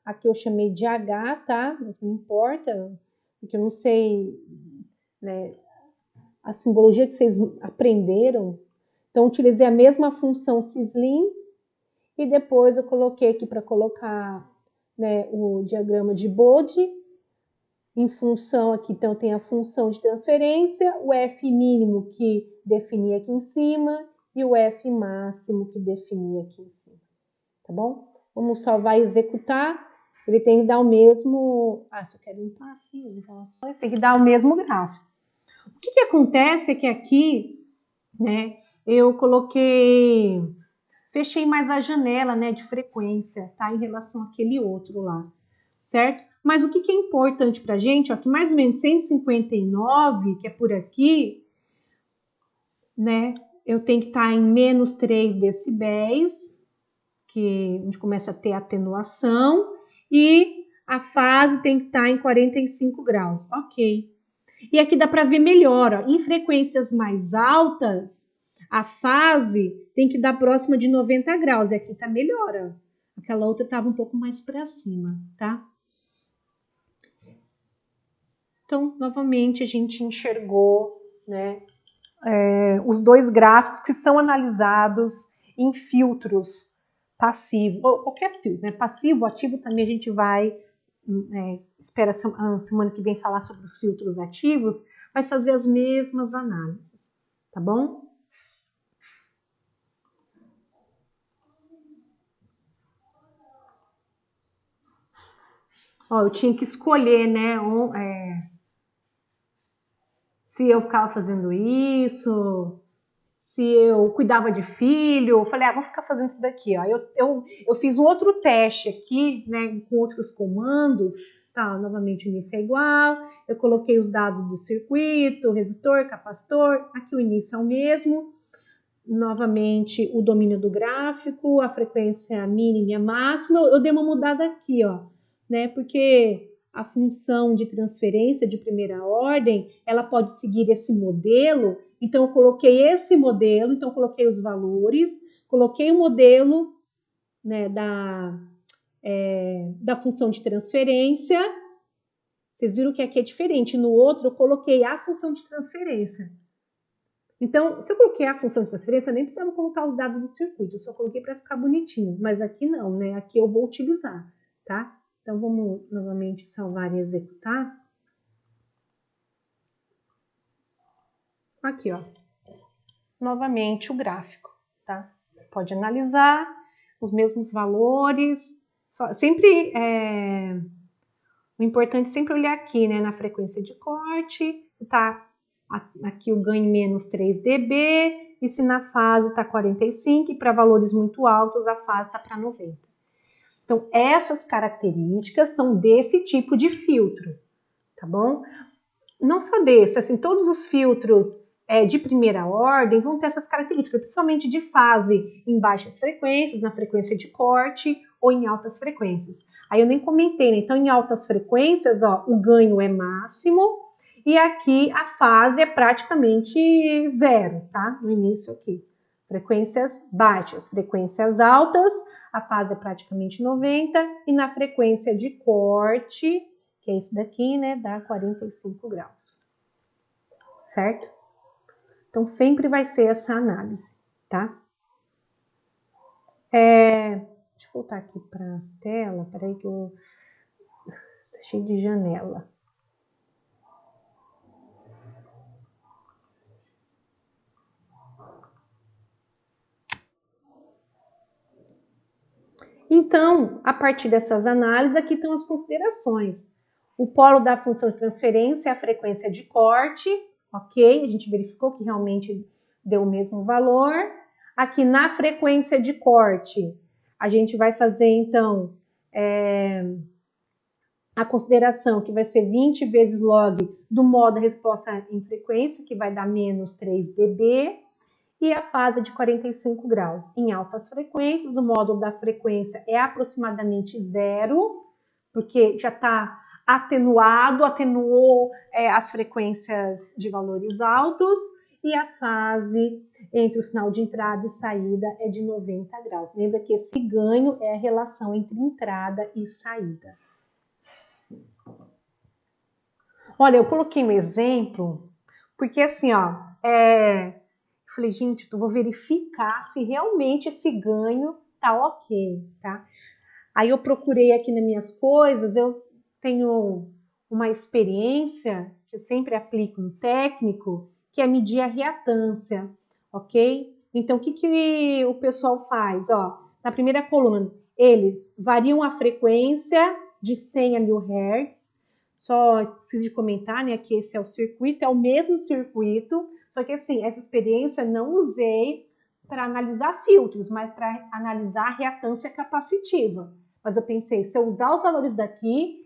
Aqui eu chamei de H, tá? Não importa, porque eu não sei, né, a simbologia que vocês aprenderam. Então, utilizei a mesma função Syslim e depois eu coloquei aqui para colocar, né, o diagrama de Bode. Em função aqui, então, tem a função de transferência, o F mínimo que defini aqui em cima e o F máximo que defini aqui em cima, tá bom? Vamos salvar e executar. Ele tem que dar o mesmo... se eu quero limpar assim, as informações, tem que dar o mesmo gráfico. O que acontece é que aqui, né, eu coloquei... Fechei mais a janela, né, de frequência, tá? Em relação àquele outro lá, certo? Mas o que é importante para a gente, ó, que mais ou menos 159, que é por aqui, né? Eu tenho que estar em menos 3 decibéis, que a gente começa a ter atenuação, e a fase tem que estar em 45 graus. Ok. E aqui dá para ver melhor, ó, em frequências mais altas, a fase tem que dar próxima de 90 graus, e aqui tá melhor, ó. Aquela outra estava um pouco mais para cima, tá? Então, novamente, a gente enxergou, né, os dois gráficos que são analisados em filtros passivos, ou qualquer filtro, né? Passivo, ativo também a gente vai, espera a semana que vem falar sobre os filtros ativos, vai fazer as mesmas análises, tá bom? Ó, eu tinha que escolher, né, se eu ficava fazendo isso, se eu cuidava de filho. Eu falei, vou ficar fazendo isso daqui, ó. Eu fiz um outro teste aqui, né, com outros comandos, tá? Novamente o início é igual, eu coloquei os dados do circuito, resistor, capacitor, aqui o início é o mesmo, novamente o domínio do gráfico, a frequência mínima e a máxima, eu dei uma mudada aqui, ó, né, porque a função de transferência de primeira ordem, ela pode seguir esse modelo. Então, eu coloquei esse modelo, então eu coloquei os valores, coloquei o modelo, né, da função de transferência. Vocês viram que aqui é diferente. No outro, eu coloquei a função de transferência. Então, se eu coloquei a função de transferência, eu nem precisava colocar os dados do circuito, eu só coloquei para ficar bonitinho. Mas aqui não, né? Aqui eu vou utilizar, tá? Então, vamos novamente salvar e executar. Aqui, ó. Novamente o gráfico, tá? Você pode analisar os mesmos valores. Sempre o importante é sempre olhar aqui, né? Na frequência de corte, tá aqui o ganho menos 3 dB, e se na fase tá 45, e para valores muito altos a fase tá para 90. Então, essas características são desse tipo de filtro, tá bom? Não só desse, assim, todos os filtros de primeira ordem vão ter essas características, principalmente de fase em baixas frequências, na frequência de corte ou em altas frequências. Aí eu nem comentei, né? Então, em altas frequências, ó, o ganho é máximo, e aqui a fase é praticamente zero, tá? No início aqui. Frequências baixas, frequências altas, a fase é praticamente 90, e na frequência de corte, que é esse daqui, né, dá 45 graus. Certo? Então, sempre vai ser essa análise, tá? Deixa eu voltar aqui para a tela, peraí que eu... tá cheio de janela. Então, a partir dessas análises, aqui estão as considerações. O polo da função de transferência é a frequência de corte, ok? A gente verificou que realmente deu o mesmo valor. Aqui na frequência de corte, a gente vai fazer, então, a consideração que vai ser 20 vezes log do modo da resposta em frequência, que vai dar menos 3 dB, e a fase de 45 graus. Em altas frequências, o módulo da frequência é aproximadamente zero, porque já está atenuou as frequências de valores altos, e a fase entre o sinal de entrada e saída é de 90 graus. Lembra que esse ganho é a relação entre entrada e saída. Olha, eu coloquei um exemplo, porque assim, ó, falei, gente, eu vou verificar se realmente esse ganho tá ok, tá? Aí eu procurei aqui nas minhas coisas, eu tenho uma experiência que eu sempre aplico no técnico, que é medir a reatância, ok? Então, o que o pessoal faz? Ó, na primeira coluna, eles variam a frequência de 100 a 1000 Hz. Só esqueci de comentar, né, que esse é o circuito, é o mesmo circuito, só que assim, essa experiência não usei para analisar filtros, mas para analisar a reatância capacitiva. Mas eu pensei, se eu usar os valores daqui,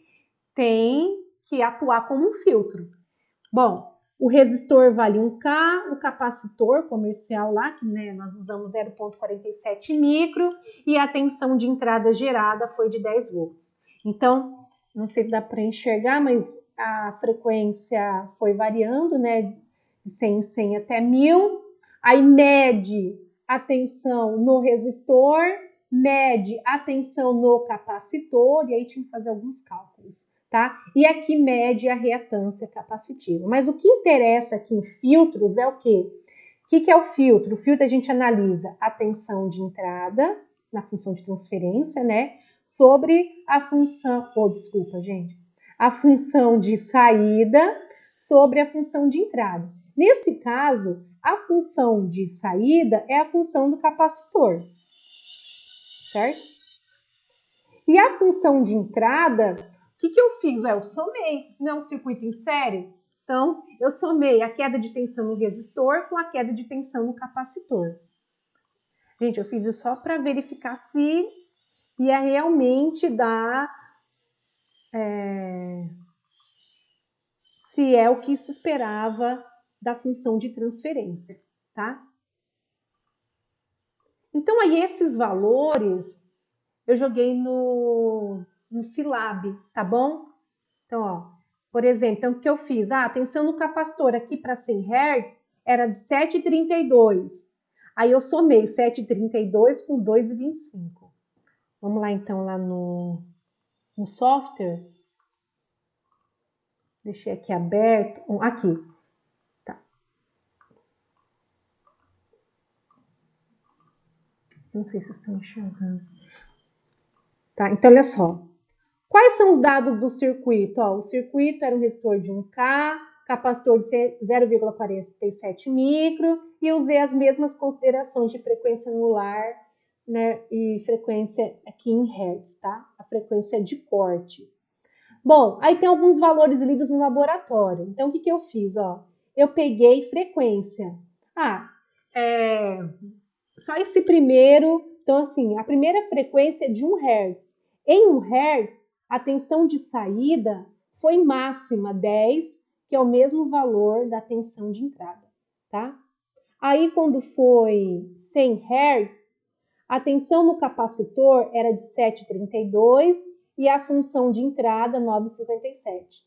tem que atuar como um filtro. Bom, O resistor vale 1K, o capacitor comercial lá, que né, nós usamos 0,47 micro, e a tensão de entrada gerada foi de 10 volts. Então, não sei se dá para enxergar, mas a frequência foi variando, né, de 100 em 100 até 1000. Aí mede a tensão no resistor, mede a tensão no capacitor, e aí tinha que fazer alguns cálculos. Tá? E aqui mede a reatância capacitiva. Mas o que interessa aqui em filtros é o quê? O que é o filtro? O filtro a gente analisa a tensão de entrada, na função de transferência, né? Sobre a função, desculpa, gente, a função de saída sobre a função de entrada. Nesse caso, a função de saída é a função do capacitor, certo? E a função de entrada, o que eu fiz? Eu somei, não é um circuito em série? Então, eu somei a queda de tensão no resistor com a queda de tensão no capacitor. Gente, eu fiz isso só para verificar se ia realmente dar... se é o que se esperava da função de transferência, tá? Então, aí esses valores eu joguei no Silab, tá bom? Então, ó, por exemplo, então, o que eu fiz? A tensão no capacitor aqui para 100 Hz era de 7,32. Aí eu somei 7,32 com 2,25. Vamos lá, então, lá no software. Deixei aqui aberto. Aqui. Tá. Não sei se vocês estão enxergando. Tá, então, olha só. Quais são os dados do circuito? Ó, o circuito era um resistor de 1K, capacitor de 0,47 micro, e eu usei as mesmas considerações de frequência anular, né, e frequência aqui em Hertz, tá? A frequência de corte. Bom, aí tem alguns valores lidos no laboratório. Então, o que eu fiz? Ó, eu peguei frequência. Só esse primeiro. Então, assim, a primeira frequência é de 1 Hz. Em 1 Hz, a tensão de saída foi máxima 10, que é o mesmo valor da tensão de entrada, tá? Aí, quando foi 100 Hz, a tensão no capacitor era de 7,32 e a função de entrada 9,57.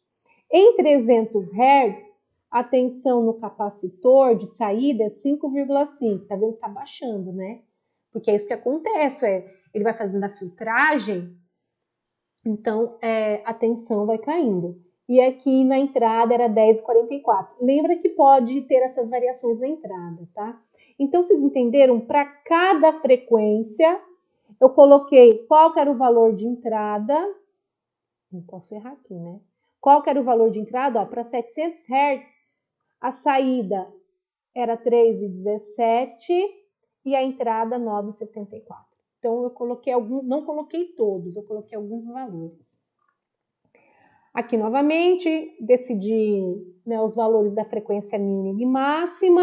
Em 300 Hz, a tensão no capacitor de saída é 5,5. Tá vendo que tá baixando, né? Porque é isso que acontece, ele vai fazendo a filtragem, então a tensão vai caindo. E aqui na entrada era 10,44. Lembra que pode ter essas variações na entrada, tá? Então, vocês entenderam? Para cada frequência, eu coloquei qual que era o valor de entrada. Não posso errar aqui, né? Qual que era o valor de entrada? Para 700 Hz, a saída era 3,17 e a entrada 9,74. Então, eu coloquei alguns, não coloquei todos, eu coloquei alguns valores. Aqui, novamente, decidi, né, os valores da frequência mínima e máxima.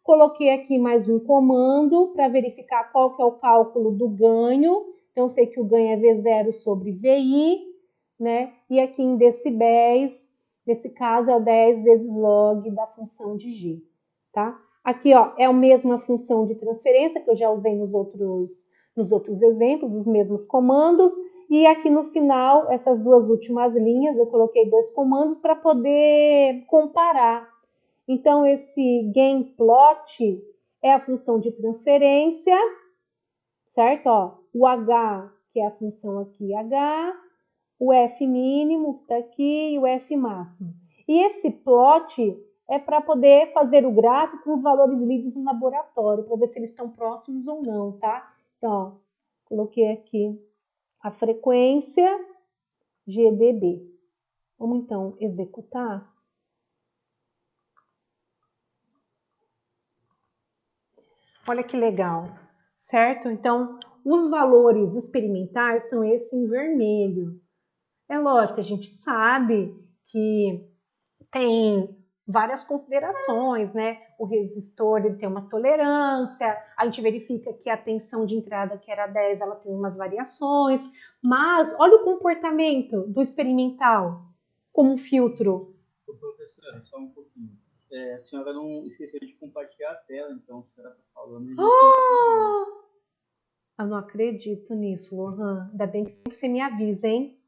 Coloquei aqui mais um comando para verificar qual que é o cálculo do ganho. Então, eu sei que o ganho é V0 sobre VI, né? E aqui em decibéis, nesse caso, é o 10 vezes log da função de G, tá? Aqui, ó, é a mesma função de transferência que eu já usei nos outros exemplos, os mesmos comandos. E aqui no final, essas duas últimas linhas, eu coloquei dois comandos para poder comparar. Então, esse gainplot é a função de transferência, certo? Ó, o H, que é a função aqui, H, o F mínimo, que está aqui, e o F máximo. E esse plot é para poder fazer o gráfico com os valores lidos no laboratório, para ver se eles estão próximos ou não, tá? Então, ó, coloquei aqui a frequência GdB. Vamos então executar. Olha que legal, certo? Então, os valores experimentais são esse em vermelho. É lógico, a gente sabe que tem várias considerações, né? O resistor ele tem uma tolerância, a gente verifica que a tensão de entrada, que era 10, ela tem umas variações, mas olha o comportamento do experimental como um filtro. Professora, só um pouquinho. a senhora não esqueceu de compartilhar a tela, então a senhora está falando. Eu não acredito nisso, Lohan. Ainda bem que sempre você me avisa, hein?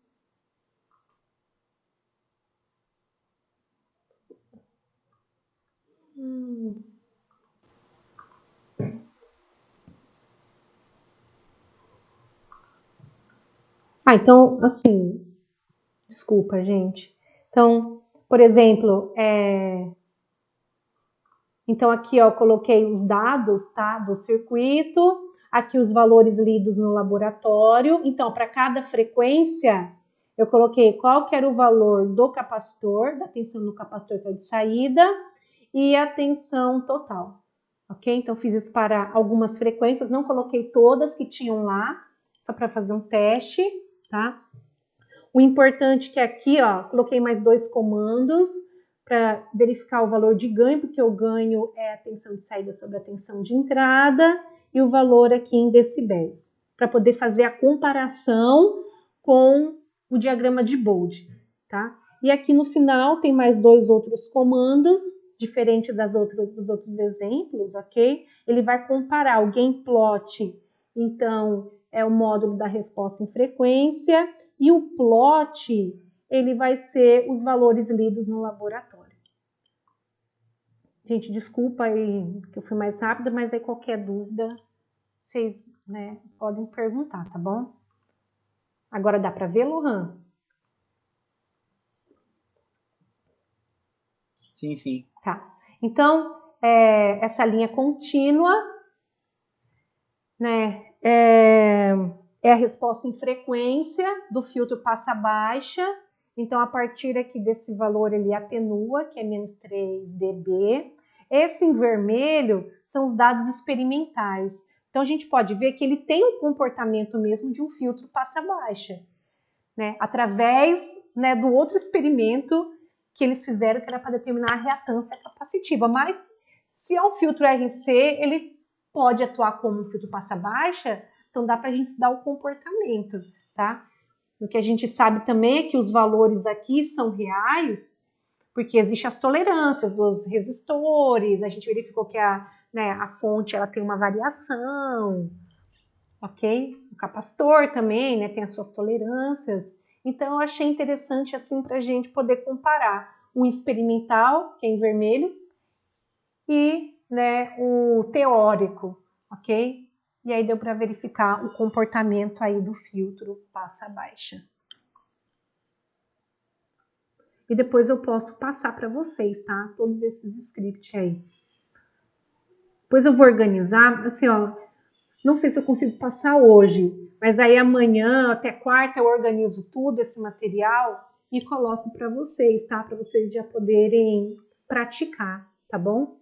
Então, assim, desculpa, gente. Então, por exemplo, então aqui ó, eu coloquei os dados, tá, do circuito, aqui os valores lidos no laboratório. Então, para cada frequência, eu coloquei qual que era o valor do capacitor, da tensão no capacitor que é de saída e a tensão total, ok? Então, fiz isso para algumas frequências, não coloquei todas que tinham lá, só para fazer um teste, tá? O importante é que aqui, ó, coloquei mais 2 comandos para verificar o valor de ganho, porque o ganho é a tensão de saída sobre a tensão de entrada e o valor aqui em decibéis, para poder fazer a comparação com o diagrama de Bode, tá? E aqui no final tem mais 2 outros comandos, diferente dos outros exemplos, ok? Ele vai comparar o gain plot, então é o módulo da resposta em frequência, e o plot, ele vai ser os valores lidos no laboratório. Gente, desculpa aí que eu fui mais rápida, mas aí qualquer dúvida, vocês podem perguntar, tá bom? Agora dá para ver, Lohan? Sim, sim. Tá. Então, essa linha contínua, né, é a resposta em frequência do filtro passa-baixa. Então, a partir aqui desse valor, ele atenua, que é menos 3 dB. Esse em vermelho são os dados experimentais. Então, a gente pode ver que ele tem um comportamento mesmo de um filtro passa-baixa, né? Através do outro experimento que eles fizeram, que era para determinar a reatância capacitiva. Mas, se é um filtro RC, ele pode atuar como um filtro passa-baixa, então dá para a gente estudar o comportamento, tá? O que a gente sabe também é que os valores aqui são reais, porque existem as tolerâncias dos resistores, a gente verificou que a fonte ela tem uma variação, ok? O capacitor também, né, tem as suas tolerâncias. Então, eu achei interessante assim para a gente poder comparar o experimental, que é em vermelho, e o teórico, ok? E aí deu para verificar o comportamento aí do filtro passa-baixa. E depois eu posso passar para vocês, tá? Todos esses scripts aí. Depois eu vou organizar, assim, ó. Não sei se eu consigo passar hoje, mas aí amanhã, até quarta, eu organizo tudo esse material e coloco para vocês, tá? Para vocês já poderem praticar, tá bom?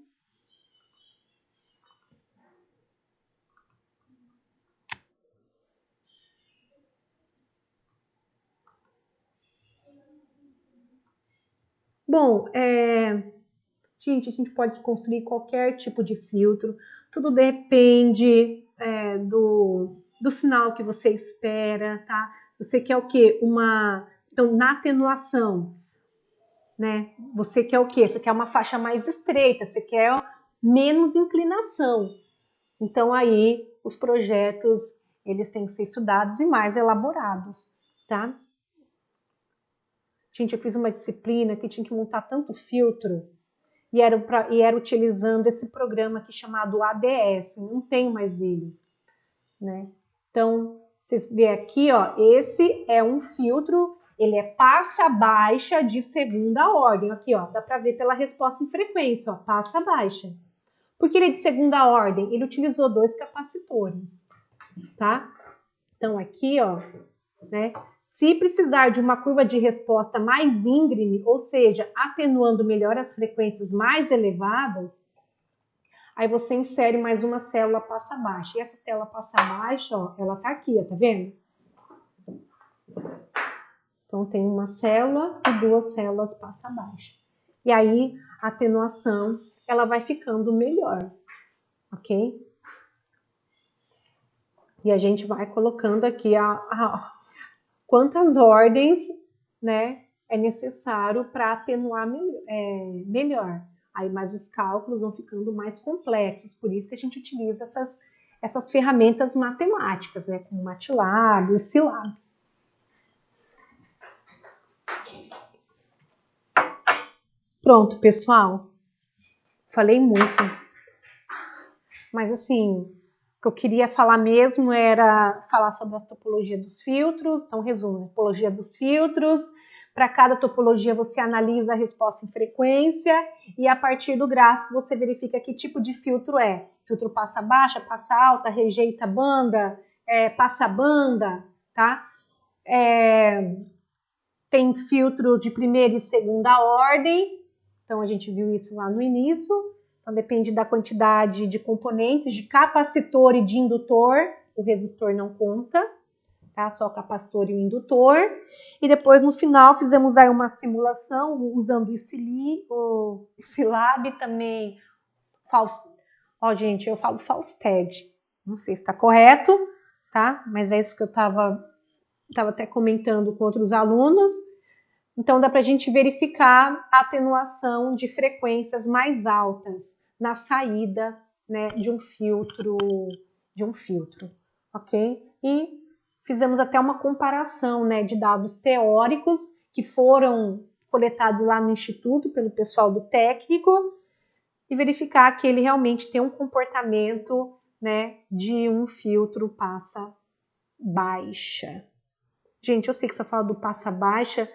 Bom, gente, a gente pode construir qualquer tipo de filtro, tudo depende do sinal que você espera, tá? Você quer o quê? Então, na atenuação, né? Você quer o quê? Você quer uma faixa mais estreita, você quer menos inclinação. Então, aí, os projetos, eles têm que ser estudados e mais elaborados, tá? Gente, eu fiz uma disciplina que tinha que montar tanto filtro e era utilizando esse programa aqui chamado ADS, não tem mais ele, né? Então, vocês vê aqui, ó, esse é um filtro, ele é passa-baixa de segunda ordem. Aqui, ó, dá para ver pela resposta em frequência, ó, passa-baixa. Por que ele é de segunda ordem? Ele utilizou 2 capacitores, tá? Então, aqui, ó, né? Se precisar de uma curva de resposta mais íngreme, ou seja, atenuando melhor as frequências mais elevadas, aí você insere mais uma célula passa-baixa. E essa célula passa-baixa, ó, ela tá aqui, ó, tá vendo? Então, tem uma célula e 2 células passa-baixa. E aí, a atenuação, ela vai ficando melhor, ok? E a gente vai colocando aqui quantas ordens, né, é necessário para atenuar melhor. Aí, mas os cálculos vão ficando mais complexos, por isso que a gente utiliza essas ferramentas matemáticas, né, como o MATLAB, o Scilab. Pronto, pessoal. Falei muito. Mas assim, o que eu queria falar mesmo era falar sobre a topologia dos filtros. Então, resumo, topologia dos filtros. Para cada topologia você analisa a resposta em frequência e a partir do gráfico você verifica que tipo de filtro é. Filtro passa baixa, passa alta, rejeita banda, passa banda, tá? Tem filtro de primeira e segunda ordem. Então, a gente viu isso lá no início. Então, depende da quantidade de componentes, de capacitor e de indutor. O resistor não conta, tá? Só o capacitor e o indutor. E depois, no final, fizemos aí uma simulação usando o Scilab também. Ó, gente, eu falo Fausted. Não sei se está correto, tá? Mas é isso que eu estava até comentando com outros alunos. Então, dá para a gente verificar a atenuação de frequências mais altas na saída, né, de um filtro, ok? E fizemos até uma comparação, né, de dados teóricos que foram coletados lá no Instituto pelo pessoal do técnico e verificar que ele realmente tem um comportamento, né, de um filtro passa baixa. Gente, eu sei que só fala do passa baixa.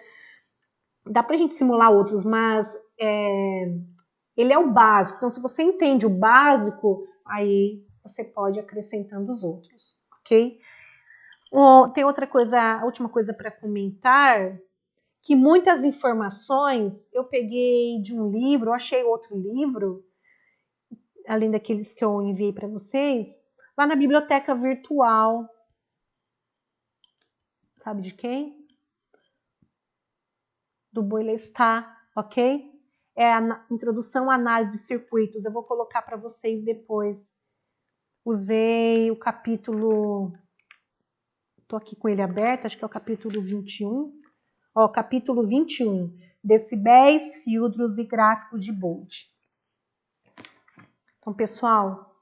Dá para a gente simular outros, mas ele é o básico. Então, se você entende o básico, aí você pode ir acrescentando os outros, ok? Tem outra coisa, a última coisa para comentar, que muitas informações eu peguei de um livro, eu achei outro livro, além daqueles que eu enviei para vocês, lá na biblioteca virtual. Sabe de quem? Do Boylestat, ok? É a introdução à análise de circuitos. Eu vou colocar para vocês depois. Usei o capítulo... Estou aqui com ele aberto, acho que é o capítulo 21. Ó, capítulo 21. Decibéis, filtros e gráficos de Bolt. Então, pessoal,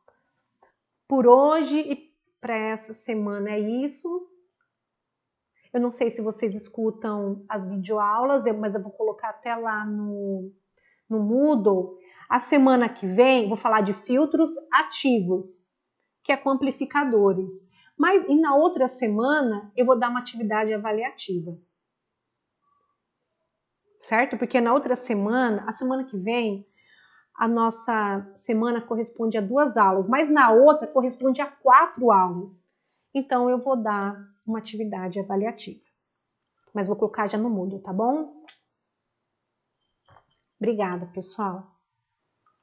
por hoje e para essa semana é isso. Eu não sei se vocês escutam as videoaulas, mas eu vou colocar até lá no Moodle. A semana que vem vou falar de filtros ativos, que é com amplificadores. E na outra semana eu vou dar uma atividade avaliativa. Certo? Porque na outra semana, a semana que vem, a nossa semana corresponde a 2 aulas, mas na outra corresponde a 4 aulas. Então eu vou dar uma atividade avaliativa. Mas vou colocar já no Moodle, tá bom? Obrigada, pessoal.